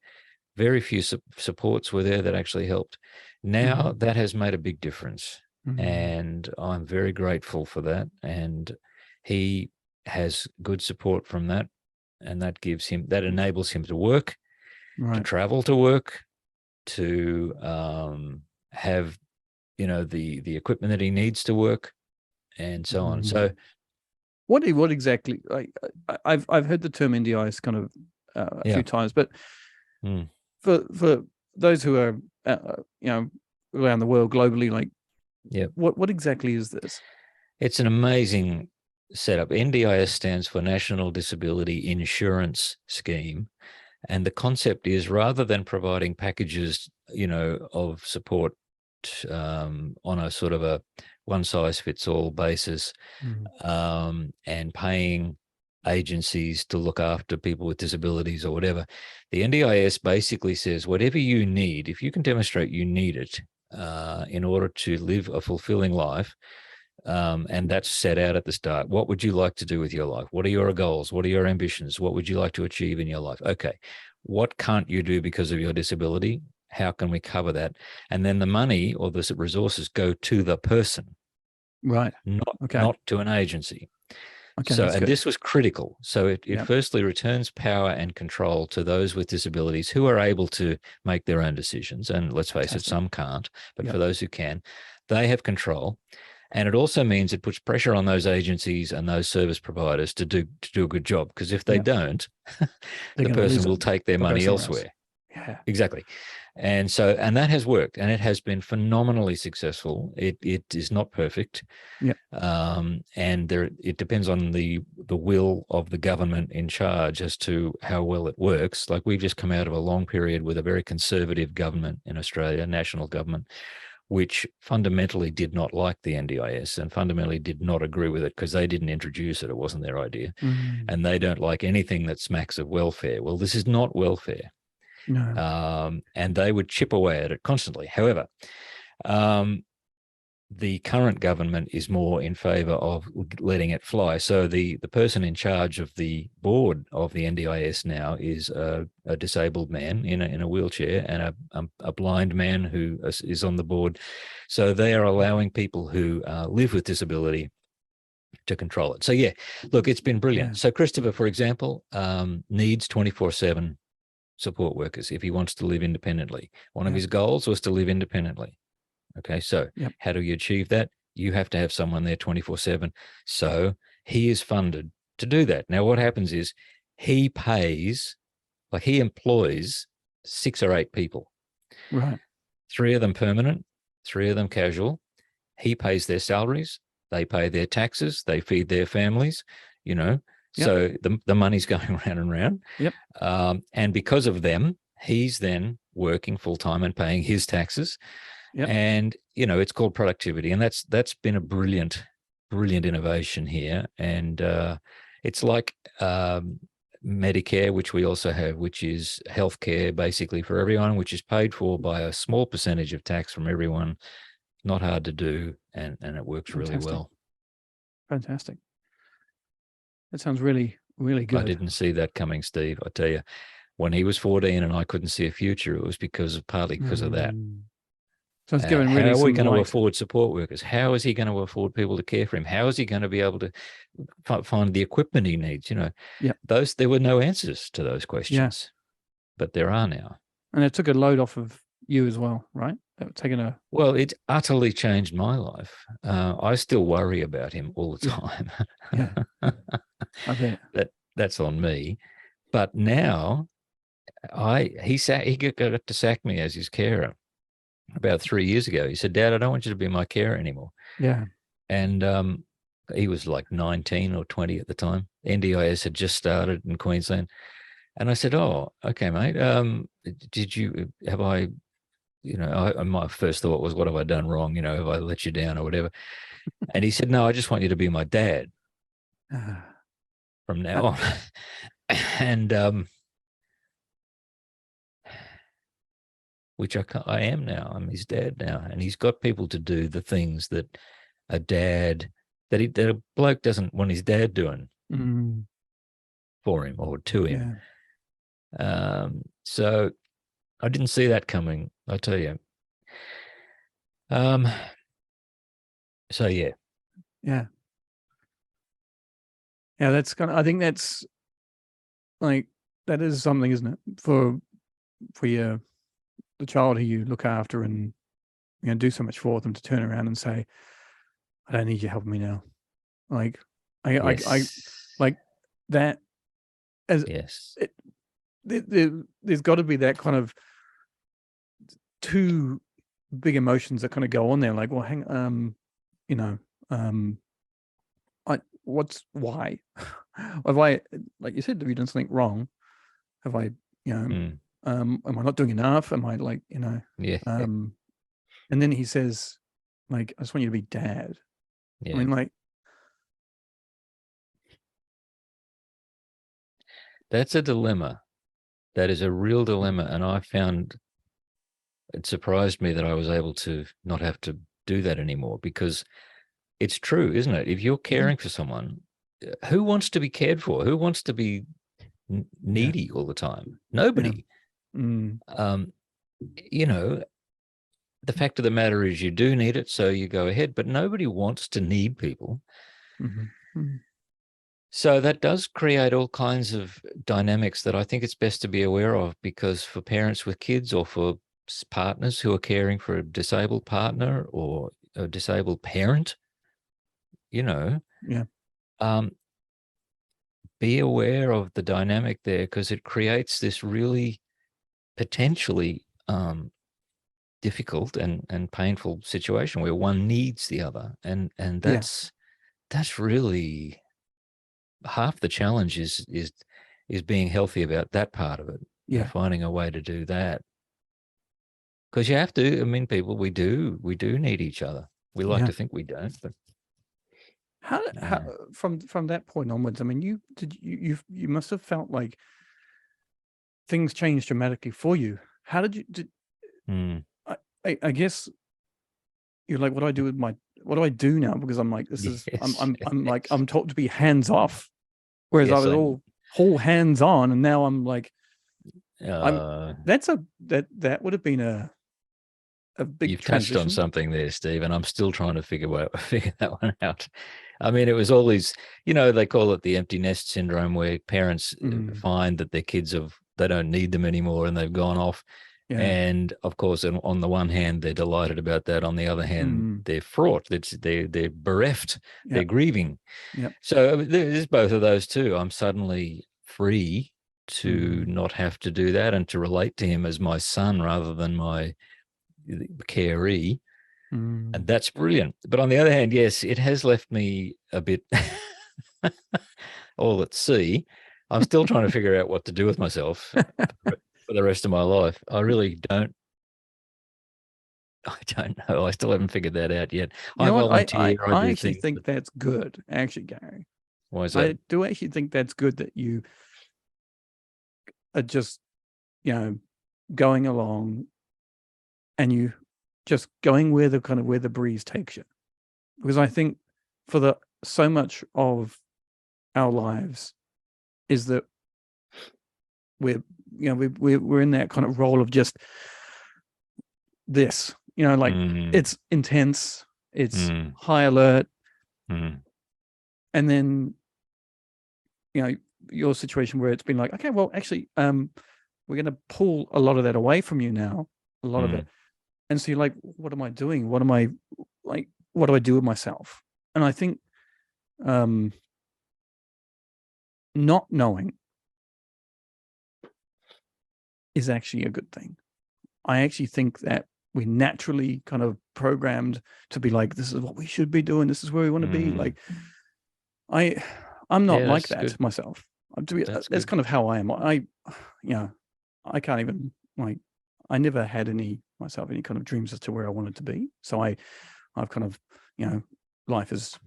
Very few supports were there that actually helped. Now that has made a big difference, and I'm very grateful for that. And he has good support from that, and that enables him to work, to travel to work, to have the equipment that he needs to work, and so on. So what exactly, like, I've heard the term NDIS kind of a few times, but for those who are around the world globally, like, what exactly is this? It's an amazing setup. NDIS stands for National Disability Insurance Scheme. And the concept is, rather than providing packages, of support on a sort of a one-size-fits-all basis, and paying agencies to look after people with disabilities or whatever, the NDIS basically says, whatever you need, if you can demonstrate you need it in order to live a fulfilling life, and that's set out at the start. What would you like to do with your life? What are your goals? What are your ambitions? What would you like to achieve in your life? Okay. What can't you do because of your disability? How can we cover that? And then the money or the resources go to the person, right? Not to an agency. Okay, So, that's and good. this was critical. So it firstly returns power and control to those with disabilities who are able to make their own decisions. And let's face it, some can't, but for those who can, they have control. And it also means it puts pressure on those agencies and those service providers to do a good job. Because if they don't, the person will take their money elsewhere. Yeah, exactly. And that has worked, and it has been phenomenally successful. It is not perfect. Yeah. And it depends on the will of the government in charge as to how well it works. Like, we've just come out of a long period with a very conservative government in Australia, national government, which fundamentally did not like the NDIS and fundamentally did not agree with it because they didn't introduce it. It wasn't their idea. And they don't like anything that smacks of welfare. Well, this is not welfare. No. And they would chip away at it constantly. However, the current government is more in favour of letting it fly. So the person in charge of the board of the NDIS now is a disabled man in a wheelchair, and a blind man who is on the board. So they are allowing people who live with disability to control it. So yeah, look, it's been brilliant. Yeah. So Christopher, for example, needs 24/7 support workers if he wants to live independently. One of his goals was to live independently. Okay, so how do you achieve that? You have to have someone there 24/7. So he is funded to do that. Now, what happens is he employs 6 or 8 people. Right. 3 of them permanent, 3 of them casual. He pays their salaries, they pay their taxes, they feed their families, you know. Yep. So the money's going round and round. Yep. And because of them, he's then working full time and paying his taxes. Yep. And, you know, it's called productivity. And that's been a brilliant innovation here. And it's like Medicare, which we also have, which is healthcare basically for everyone, which is paid for by a small percentage of tax from everyone. Not hard to do, and it works really well. Fantastic. That sounds really, really good. I didn't see that coming, Steve. I tell you, when he was 14 and I couldn't see a future, it was partly because of that. So it's given really how are we going to light. afford support workers? How is he going to afford people to care for him? How is he going to be able to find the equipment he needs? You know, there were no answers to those questions, but there are now. And it took a load off of you as well, right? Well, it utterly changed my life. I still worry about him all the time. Yeah. I bet. That's on me. But now he got to sack me as his carer about 3 years ago. He said, "Dad, I don't want you to be my carer anymore." Yeah. And he was like 19 or 20 at the time. NDIS had just started in Queensland. And I said, "Oh, okay, mate. You know, my first thought was, what have I done wrong? You know, have I let you down or whatever?" And he said, "No, I just want you to be my dad from now on." And which I am now. I'm his dad now, and he's got people to do the things that a bloke doesn't want his dad doing for him or to him. Yeah. So I didn't see that coming, I tell you. So yeah. Yeah. Yeah, I think that's like, that is something, isn't it? For the child who you look after and do so much for them, to turn around and say, "I don't need you helping me now." Like, I like that. As there's got to be that kind of two big emotions that kind of go on there. Like, well, why? Have I, like you said, have you done something wrong? Have I, am I not doing enough? Am I like, and then he says, like, "I just want you to be dad." I mean, like, that's a dilemma. That is a real dilemma. And I found it surprised me that I was able to not have to do that anymore, because it's true, isn't it? If you're caring for someone, who wants to be cared for? Who wants to be needy all the time? Nobody. You know, the fact of the matter is you do need it, so you go ahead, but nobody wants to need people. So that does create all kinds of dynamics that I think it's best to be aware of, because for parents with kids or for partners who are caring for a disabled partner or a disabled parent, be aware of the dynamic there, because it creates this really potentially difficult and painful situation where one needs the other. And that's really half the challenge is being healthy about that part of it. Finding a way to do that, because you have to. I mean, people, we do need each other. We like to think we don't, but how from that point onwards, I mean, you must have felt like things changed dramatically for you. How did you I guess you're like, what do I do now? Because I'm like, I'm taught to be hands off, whereas I was all hands on, and now I'm like, that would have been a big You've transition. touched on something there, Steve, and I'm still trying to figure that one out. I mean, it was all these, they call it the empty nest syndrome, where parents find that their kids they don't need them anymore and they've gone off. And of course, on the one hand, they're delighted about that. On the other hand, they're fraught. They're bereft. They're grieving. So there's both of those too. I'm suddenly free to not have to do that and to relate to him as my son rather than my caree. And that's brilliant. But on the other hand, yes, it has left me a bit all at sea. I'm still trying to figure out what to do with myself for the rest of my life. I really don't. I don't know. I still haven't figured that out yet. You know what? Volunteer. I do actually things, think but that's good, actually, Gary. why is that? I do actually think that's good that you are just, going along and you just going where the breeze takes you. Because I think for so much of our lives is that we're in that kind of role of just this, it's intense, it's high alert, and then your situation where it's been like, okay, well, actually, we're going to pull a lot of that away from you now, a lot of it, and so you're like, what am I doing? What do I do with myself? And I think not knowing is actually a good thing. I actually think that we're naturally kind of programmed to be like, this is what we should be doing. This is where we want to be. Like, I'm not like that good. myself. That's kind of how I am. I can't even I never had any kind of dreams as to where I wanted to be. So I've kind of, life has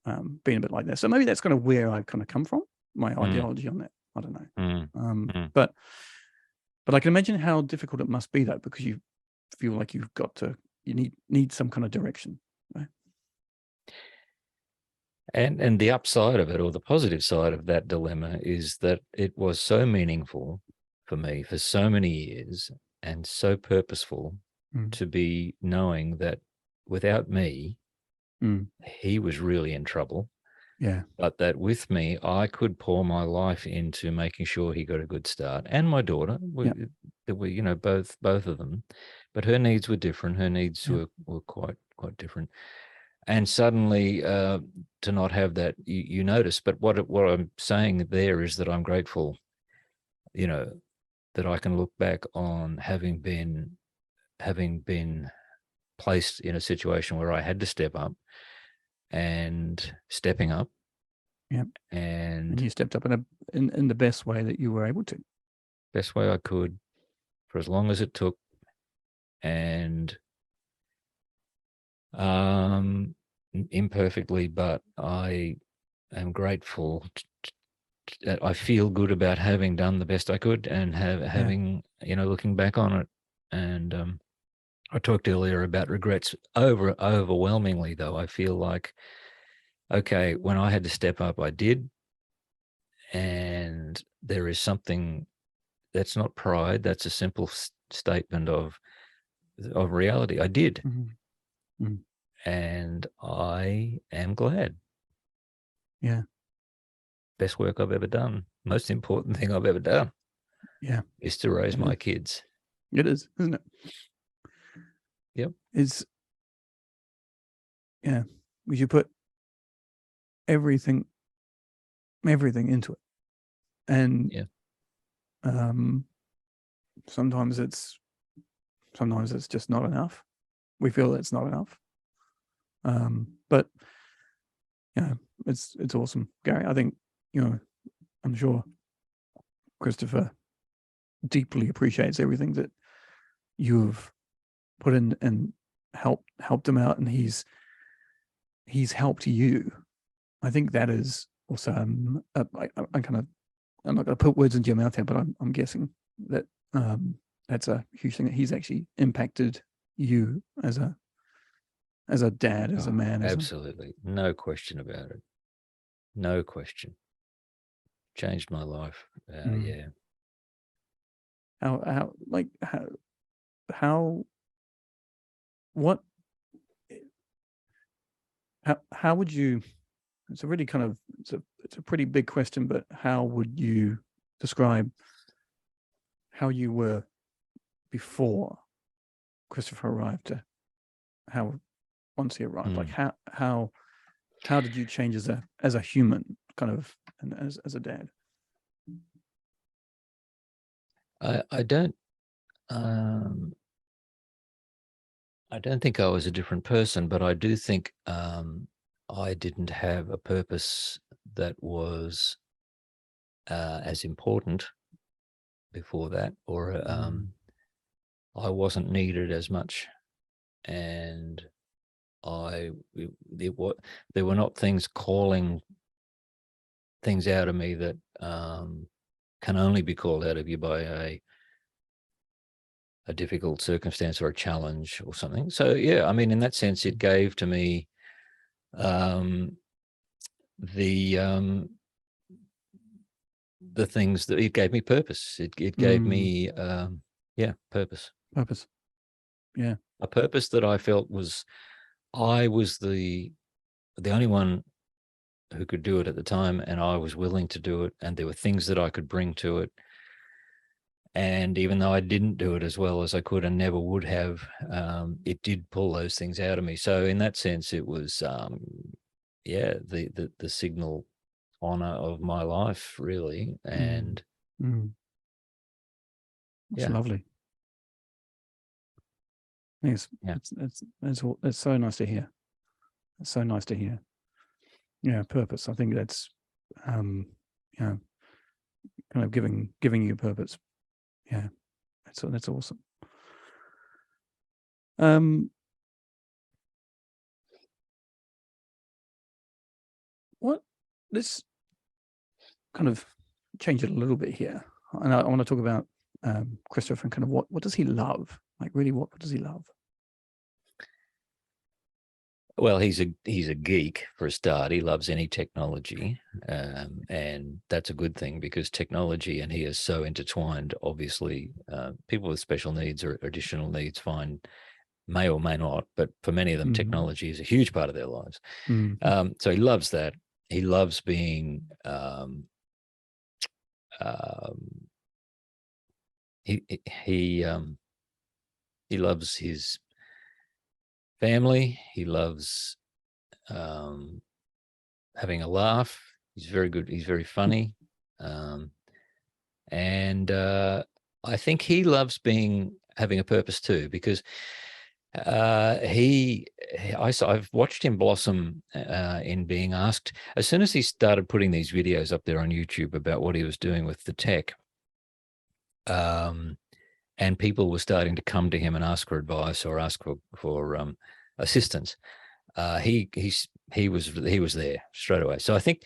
been a bit like that. So maybe that's kind of where I kind of come from, my ideology on that. I don't know. But I can imagine how difficult it must be though, because you feel like you need some kind of direction. Right? And the upside of it, or the positive side of that dilemma, is that it was so meaningful for me for so many years and so purposeful to be knowing that without me, he was really in trouble. Yeah. But that with me, I could pour my life into making sure he got a good start. And my daughter, we both of them, but her needs were different. Her needs were quite different. And suddenly to not have that, you notice. But what I'm saying there is that I'm grateful, that I can look back on having been placed in a situation where I had to step up and stepping up. Yep. And you stepped up in the best way that you were able to. Best way I could for as long as it took. And imperfectly, but I am grateful. I feel good about having done the best I could and having, looking back on it. And I talked earlier about regrets. Overwhelmingly, though, I feel like, okay, when I had to step up, I did. And there is something that's not pride. That's a simple statement of reality. I did. And I am glad. Yeah. Best work I've ever done. Most important thing I've ever done. Yeah. Is to raise my kids. It is, isn't it? Yep. We should put everything into it. And sometimes it's just not enough. We feel it's not enough. But it's awesome, Gary. I think, I'm sure Christopher deeply appreciates everything that you've put in and helped him out, and he's helped you. I think that is also I'm not going to put words into your mouth here, but I'm guessing that that's a huge thing, that he's actually impacted you as a dad, as a man. Absolutely. No question about it. No question. Changed my life. Yeah. How would you, it's a really kind of, it's a pretty big question, but how would you describe how you were before Christopher arrived to how once he arrived? Like how did you change as a human, kind of, and as a dad? I don't think I was a different person, but I do think I didn't have a purpose that was as important before that, or I wasn't needed as much, and there were not things calling things out of me that can only be called out of you by a difficult circumstance or a challenge or something. So yeah, I mean, in that sense, it gave to me the things that it gave me purpose. It gave me purpose. Purpose. Yeah. A purpose that I felt I was the only one who could do it at the time, and I was willing to do it, and there were things that I could bring to it. And even though I didn't do it as well as I could and never would have, it did pull those things out of me. So in that sense, it was, the signal honor of my life, really. And It's lovely. Yes, yeah, it's so nice to hear. It's so nice to hear. Yeah, purpose. I think that's, kind of giving you purpose. Yeah, that's awesome. Let's kind of change it a little bit here, and I want to talk about Christopher and kind of what does he love? Like, really, what does he love? Well, he's a geek for a start. He loves any technology, and that's a good thing because technology and he is so intertwined. Obviously, people with special needs or additional needs may or may not, but for many of them, technology is a huge part of their lives. So he loves that. He loves being. He loves his family. He loves having a laugh. He's very good. He's very funny. And I think he loves having a purpose too, because I've watched him blossom in being asked, as soon as he started putting these videos up there on YouTube about what he was doing with the tech, and people were starting to come to him and ask for advice or ask for assistance. He was there straight away. So I think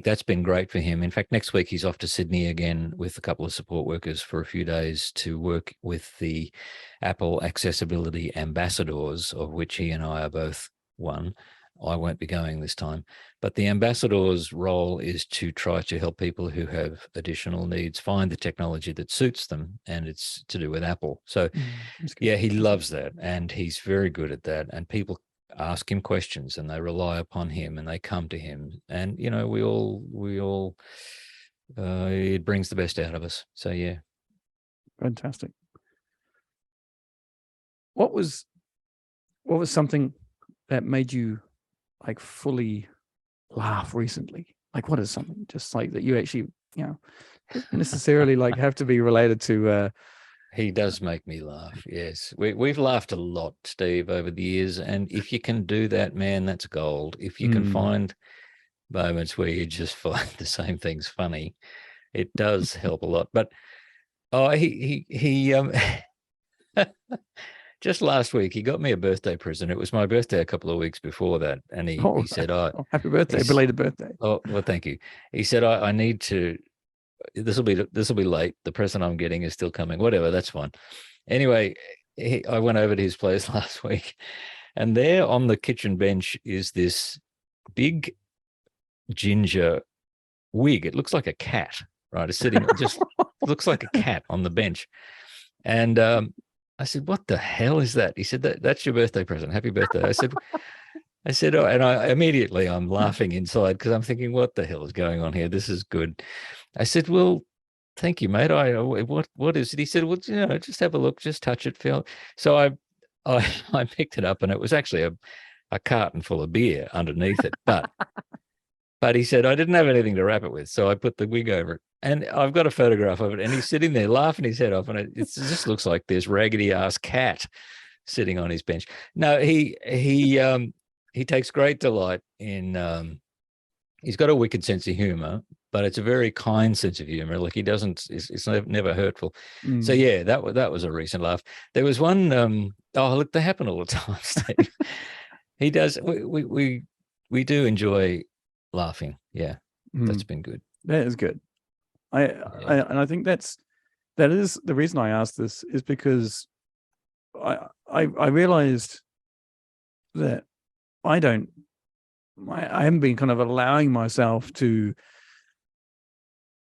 that's been great for him. In fact, next week he's off to Sydney again with a couple of support workers for a few days to work with the Apple Accessibility Ambassadors, of which he and I are both one. I won't be going this time, but the ambassador's role is to try to help people who have additional needs find the technology that suits them, and it's to do with Apple. So yeah, he loves that, and he's very good at that, and people ask him questions and they rely upon him and they come to him, and we all it brings the best out of us. So yeah. Fantastic. What was something that made you like fully laugh recently? Like, what is something just like that you actually don't necessarily like have to be related to He does make me laugh. Yes. We've laughed a lot, Steve, over the years. And if you can do that, man, that's gold. If you can find moments where you just find the same things funny, it does help a lot. But he just last week, he got me a birthday present. It was my birthday a couple of weeks before that. And he said, happy birthday, belated birthday. Oh, well, thank you. He said, I need to, this will be late. The present I'm getting is still coming. Whatever, that's fine. Anyway, I went over to his place last week, and there on the kitchen bench is this big ginger wig. It looks like a cat, right? It's sitting, it just looks like a cat on the bench. And I said, "What the hell is that?" He said, "That's your birthday present. Happy birthday." I said, "Oh," and I'm laughing inside because I'm thinking, what the hell is going on here? This is good. I said, "Well, thank you, mate. What is it?" He said, "Well, just have a look, just touch it, feel." So I picked it up, and it was actually a carton full of beer underneath it. But But he said, I didn't have anything to wrap it with, so I put the wig over it. And I've got a photograph of it, and he's sitting there laughing his head off, and it just looks like this raggedy ass cat sitting on his bench. No, he takes great delight in. He's got a wicked sense of humor, but it's a very kind sense of humor. Like he doesn't, it's never hurtful. So yeah, that was a recent laugh. There was one. Oh, look, they happen all the time, Steve. He does. We do enjoy laughing. Yeah, that's been good. That is good. I think that is the reason I asked this, is because I realized that I haven't been kind of allowing myself to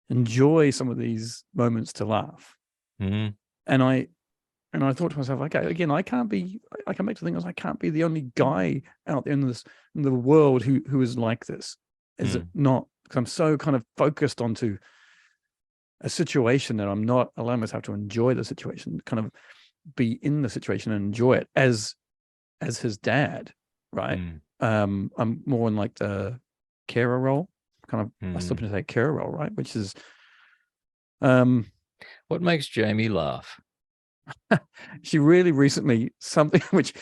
enjoy some of these moments to laugh. And I thought to myself, okay, again, I can make the thing is I can't be the only guy out there in the world who is like this. Is it not? Because I'm so kind of focused onto a situation that I'm not allowing myself to enjoy the situation, kind of be in the situation and enjoy it as his dad, right? I'm more in like the carer role, kind of. I slip into that carer role, right? Which is, what makes Jamie laugh? She really recently something which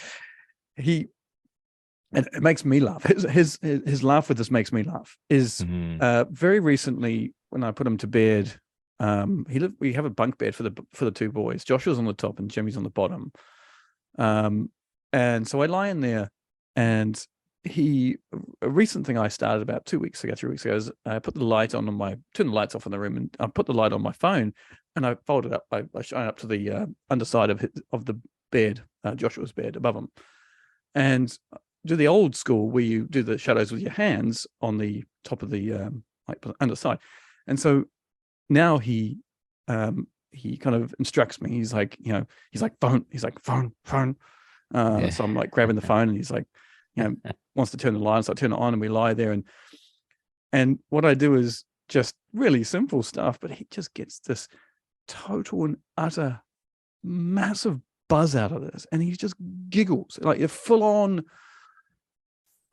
it makes me laugh. His laugh with this makes me laugh. Is very recently when I put him to bed. We have a bunk bed for the two boys. Joshua's on the top and Jimmy's on the bottom. And so I lie in there, and a recent thing I started about 3 weeks ago is I put the light on turn the lights off in the room, and I put the light on my phone, and I fold it up. I shine up to the underside of the bed, Joshua's bed above him, and do the old school where you do the shadows with your hands on the top of the underside. And so now he kind of instructs me. He's like phone. He's like phone. So I'm like grabbing the phone, and he's like, wants to turn the light, so I turn it on, and we lie there, and what I do is just really simple stuff, but he just gets this total and utter massive buzz out of this, and he just giggles like a full on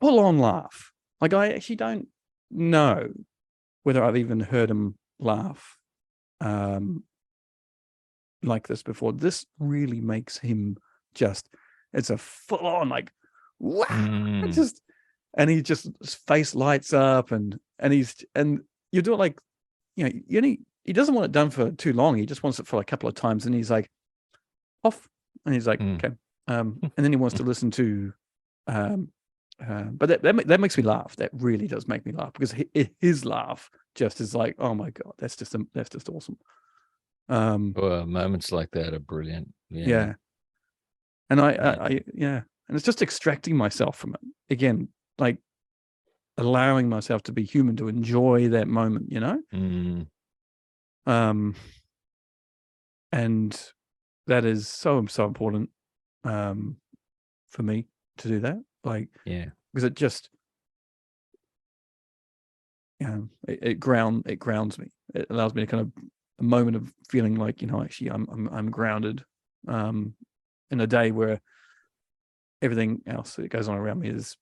laugh. Like I actually don't know whether I've even heard him laugh like this before. This really makes him it's a full on like wow, and he just, his face lights up, and you do it like, he doesn't want it done for too long. He just wants it for a couple of times, and he's like off, and he's like okay, and then he wants to listen to but that makes me laugh. That really does make me laugh, because his laugh just is like, oh my god, that's just awesome. Well, moments like that are brilliant. Yeah. And and it's just extracting myself from it again, like allowing myself to be human, to enjoy that moment, and that is so important for me to do that, because it just it grounds me. It allows me to kind of a moment of feeling like, actually I'm grounded in a day where everything else that goes on around me is,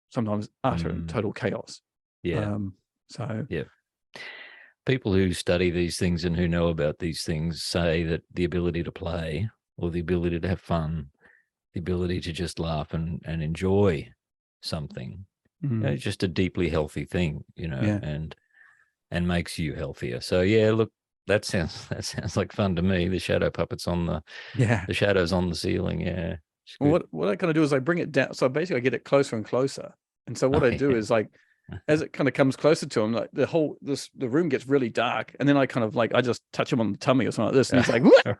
sometimes utter and total chaos. So people who study these things and who know about these things say that the ability to play, or the ability to have fun, the ability to just laugh and enjoy something, it's just a deeply healthy thing, and makes you healthier. So look, that sounds like fun to me. The shadow puppets on the shadows on the ceiling. Well, what I kind of do is I bring it down. So basically I get it closer and closer. And so what I do is, like, as it kind of comes closer to him, like the room gets really dark. And then I kind of I just touch him on the tummy or something like this. And he's like, what?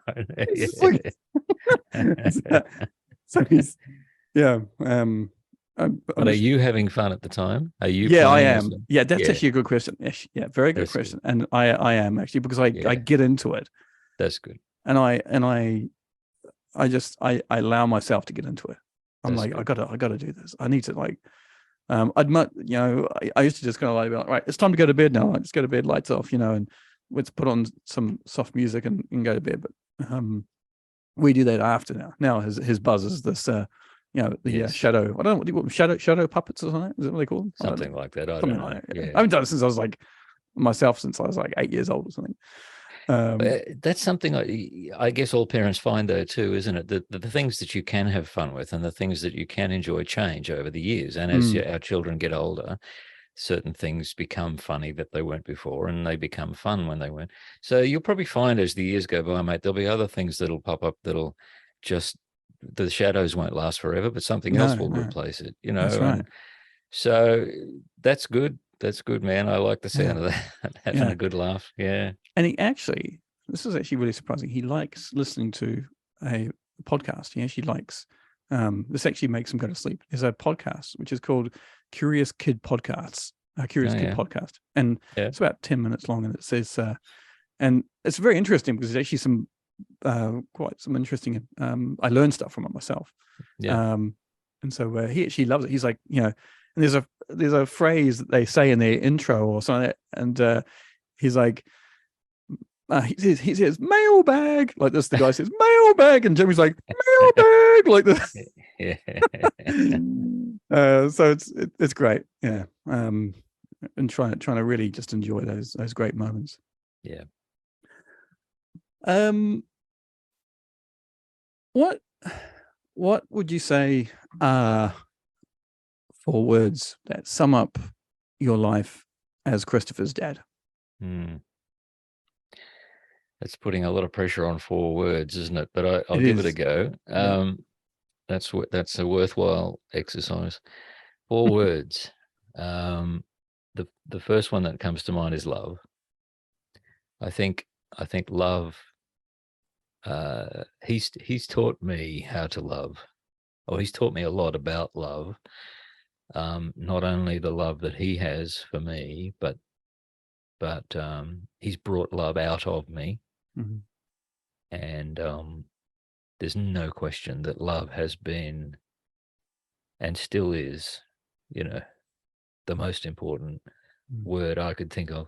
So he's, but are you having fun at the time? Are you? Yeah, I am. Yeah, that's actually a good question. Yeah, very good question. Good. And I am actually, because I get into it. That's good. And I allow myself to get into it. I'm like, good. I gotta do this. I need to I used to just kind of like, right, it's time to go to bed now. Let's go to bed, lights off, and let's put on some soft music and go to bed. But we do that after now. Now his buzz is this the Yes. shadow. I don't know what do you call them, shadow puppets or something. Is that what they call them? Something like that. I Something don't know. like that. Yeah. I haven't done it since I was like myself since I was like 8 years old or something. That's something I guess all parents find though too, isn't it? That the things that you can have fun with and the things that you can enjoy change over the years. And as our children get older, certain things become funny that they weren't before, and they become fun when they weren't. So you'll probably find as the years go by, mate, there'll be other things that'll pop up that'll just, the shadows won't last forever, but something else will replace it, That's right. And so that's good. That's good, man. I like the sound of that. Having a good laugh. Yeah. And this is actually really surprising. He likes listening to a podcast. He actually likes, this actually makes him go to sleep. There's a podcast which is called Curious Kid Podcasts, Podcast. And it's about 10 minutes long. And it says, and it's very interesting because there's actually quite some interesting, I learned stuff from it myself. Yeah. And so he actually loves it. He's like, and there's a phrase that they say in their intro or something, and he's like, he says mailbag like this. The guy says mailbag, and Jimmy's like mailbag like this. So it's great, and trying to really just enjoy those great moments. Yeah. What would you say are 4 words that sum up your life as Christopher's dad? That's putting a lot of pressure on 4 words, isn't it? But I'll give it a go. That's a worthwhile exercise. 4 words. The first one that comes to mind is love. I think love. He's taught me how to love, or he's taught me a lot about love. Not only the love that he has for me, but he's brought love out of me. And there's no question that love has been and still is, the most important word I could think of.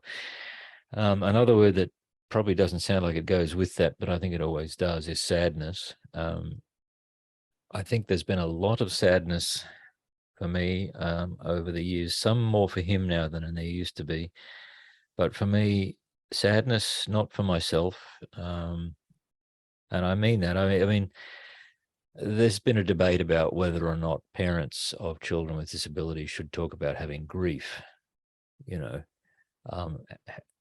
Another word that probably doesn't sound like it goes with that, but I think it always does, is sadness. I think there's been a lot of sadness for me over the years, some more for him now than there used to be. But for me, sadness, not for myself. And I mean that. I mean, there's been a debate about whether or not parents of children with disabilities should talk about having grief.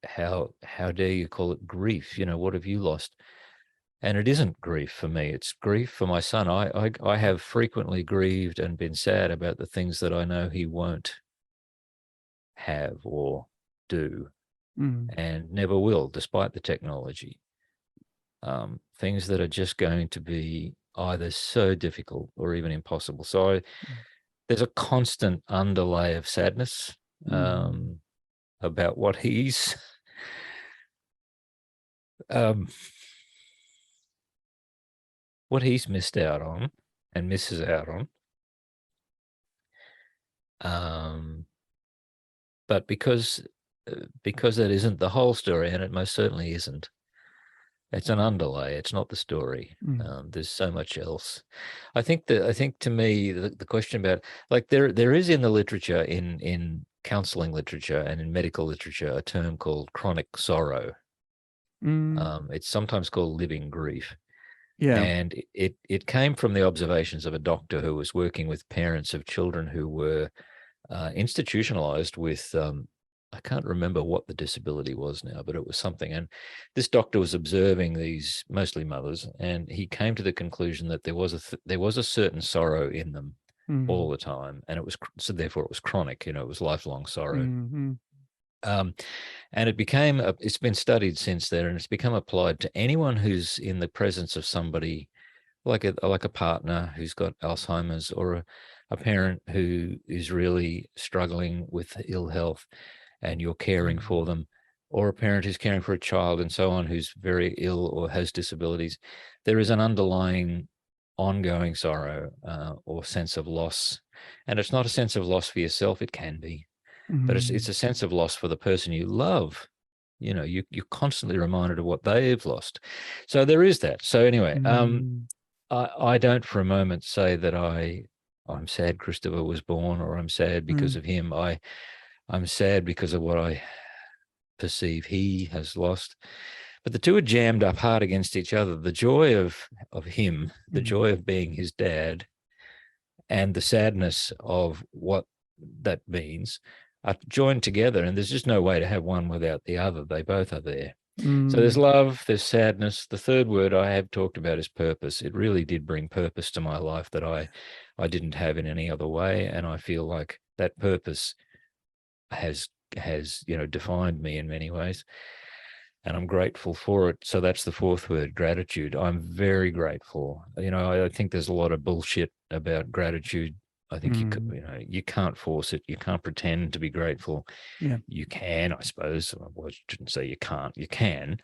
How dare you call it grief? What have you lost? And it isn't grief for me. It's grief for my son. I have frequently grieved and been sad about the things that I know he won't have or do and never will, despite the technology. Things that are just going to be either so difficult or even impossible. So there's a constant underlay of sadness about what he's missed out on and misses out on. But because that isn't the whole story, and it most certainly isn't, it's an underlay. It's not the story. There's so much else. I think to me, the question about, like, there is in the literature, in counseling literature and in medical literature, a term called chronic sorrow. It's sometimes called living grief. Yeah. And it came from the observations of a doctor who was working with parents of children who were institutionalized with, I can't remember what the disability was now, but it was something. And this doctor was observing these mostly mothers, and he came to the conclusion that there was a certain sorrow in them all the time, and so therefore it was chronic. It was lifelong sorrow. And it's been studied since then, and it's become applied to anyone who's in the presence of somebody like a partner who's got Alzheimer's, or a parent who is really struggling with ill health and you're caring for them, or a parent who's caring for a child and so on who's very ill or has disabilities. There is an underlying ongoing sorrow or sense of loss. And it's not a sense of loss for yourself. It can be, but it's a sense of loss for the person you love. You're constantly reminded of what they've lost. So there is that. So anyway, I don't for a moment say that I I'm sad Christopher was born, or I'm sad because of him. I'm sad because of what I perceive he has lost. But the two are jammed up hard against each other. The joy of him, the joy of being his dad, and the sadness of what that means are joined together. And there's just no way to have one without the other. They both are there. So there's love, there's sadness. The third word I have talked about is purpose. It really did bring purpose to my life that I didn't have in any other way. And I feel like that purpose has defined me in many ways. And I'm grateful for it. So that's the fourth word, gratitude. I'm very grateful. I think there's a lot of bullshit about gratitude. I think you can't force it. You can't pretend to be grateful. Yeah. You can, I suppose. Well, I shouldn't say you can't. You can.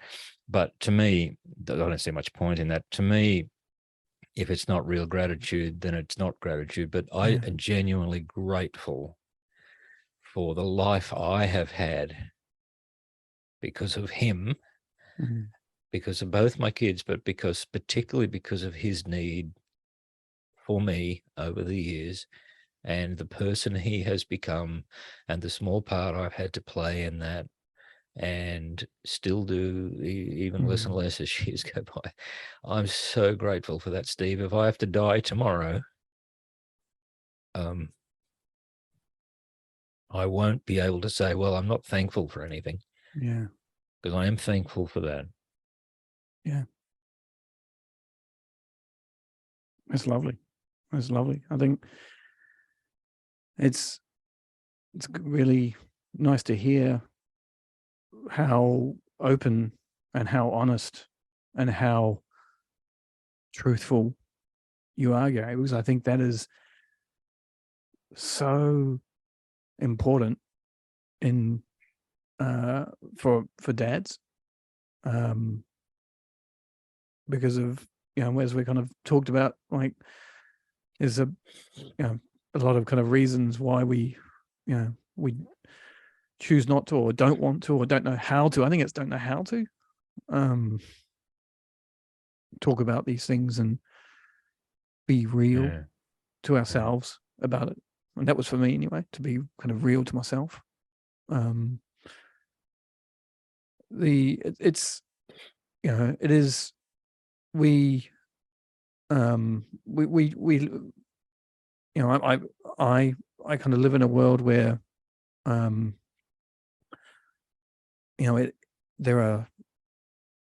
But to me, I don't see much point in that. To me, if it's not real gratitude, then it's not gratitude. But I am genuinely grateful for the life I have had because of him, because of both my kids, but particularly because of his need for me over the years, and the person he has become, and the small part I've had to play in that, and still do even less and less as years go by. I'm so grateful for that, Steve. If I have to die tomorrow, I won't be able to say, well, I'm not thankful for anything. Yeah. Because I am thankful for that. Yeah. It's lovely. It's lovely. I think it's really nice to hear how open and how honest and how truthful you are, Garry, because I think that is so important in for dads, because of, as we kind of talked about, like, there's a lot of kind of reasons why we choose not to, or don't want to, or don't know how to. I think it's don't know how to talk about these things and be real to ourselves about it. And that was for me anyway, to be kind of real to myself. It is, we I kind of live in a world where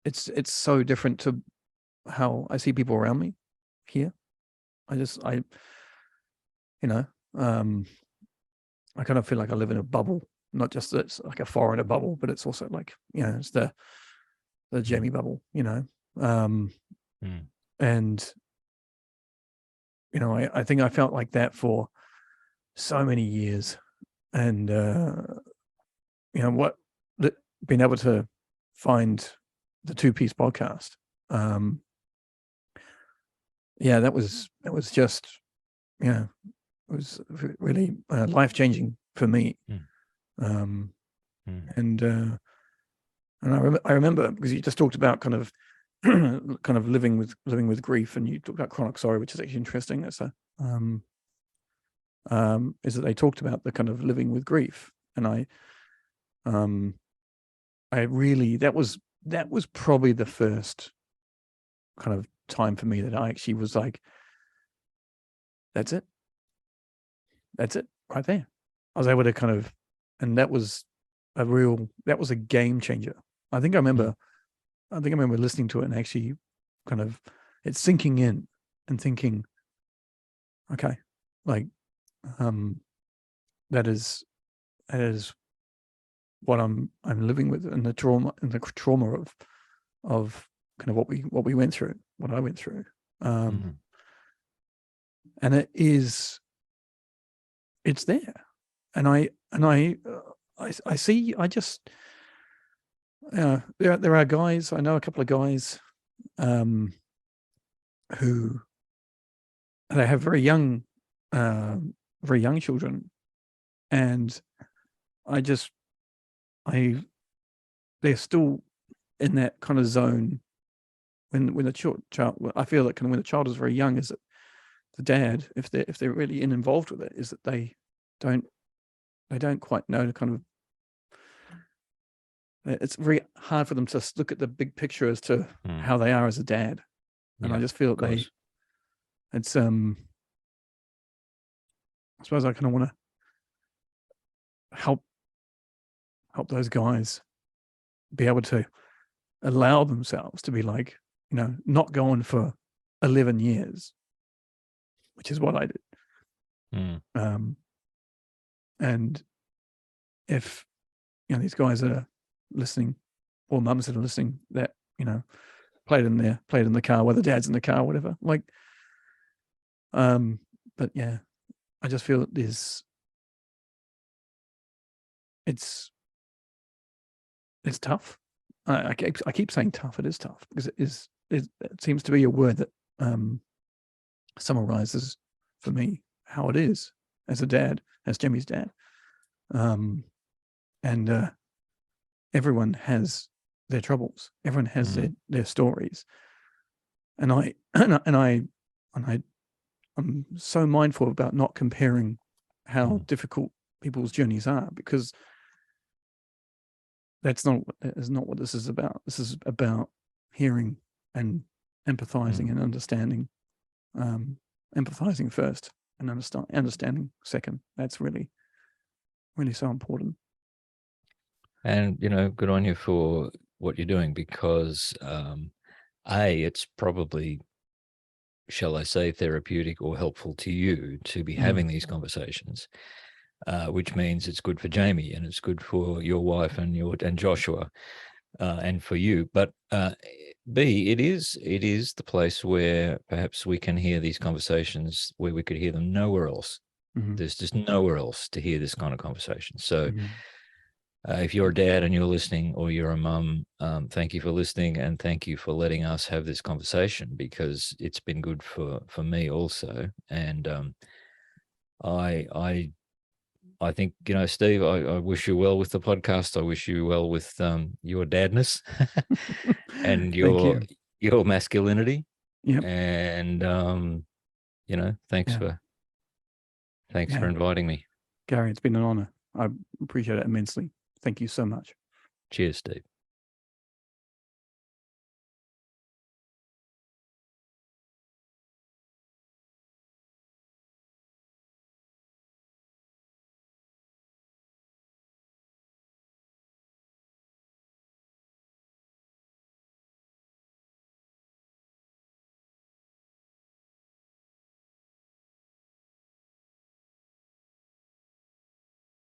it's so different to how I see people around me here. I kind of feel like I live in a bubble, not just that it's like a foreigner bubble, but it's also like, it's the Jamie bubble, and I think I felt like that for so many years. And being able to find the Two-Piece podcast, that was just, it was really life-changing for me. And I remember, because you just talked about kind of living with grief, and you talked about chronic sorrow, which is actually interesting. That's is that they talked about the kind of living with grief, and I really, that was probably the first kind of time for me that I actually was like, that's it right there. I was able to kind of, and that was a game changer. I think I remember listening to it and actually kind of it's sinking in and thinking, okay, like, that is what I'm living with, and the trauma of kind of what we went through, what I went through. And it's there. And I see, there are guys, I know a couple of guys, who they have very young children, and they're still in that kind of zone when the child. I feel that kind of when the child is very young, is that the dad, if they're really involved with it, is that they don't quite know the kind of. It's very hard for them to look at the big picture as to how they are as a dad, and I just feel that it's I suppose I kind of want to help those guys be able to allow themselves to be like, not going for 11 years, which is what I did. And if these guys are listening, or mums that are listening, that played in the car, whether dad's in the car, whatever, like, but yeah, I just feel that it's tough. I keep saying tough. It is tough because it seems to be a word that summarizes for me how it is as a dad, as Jimmy's dad. And everyone has their troubles. Everyone has their stories. And I'm so mindful about not comparing how difficult people's journeys are, because that is not what this is about. This is about hearing and empathizing and understanding. Empathizing first and understanding second. That's really, really so important. And, good on you for what you're doing, because it's probably, shall I say, therapeutic or helpful to you to be having these conversations, which means it's good for Jamie and it's good for your wife and Joshua, and for you. But B, it is the place where perhaps we can hear these conversations where we could hear them nowhere else. There's just nowhere else to hear this kind of conversation. So if you're a dad and you're listening, or you're a mum, thank you for listening, and thank you for letting us have this conversation, because it's been good for me also. And I think, Steve, I wish you well with the podcast. I wish you well with your dadness and your masculinity. Yep. And thanks for inviting me. Garry, it's been an honor. I appreciate it immensely. Thank you so much. Cheers, Steve.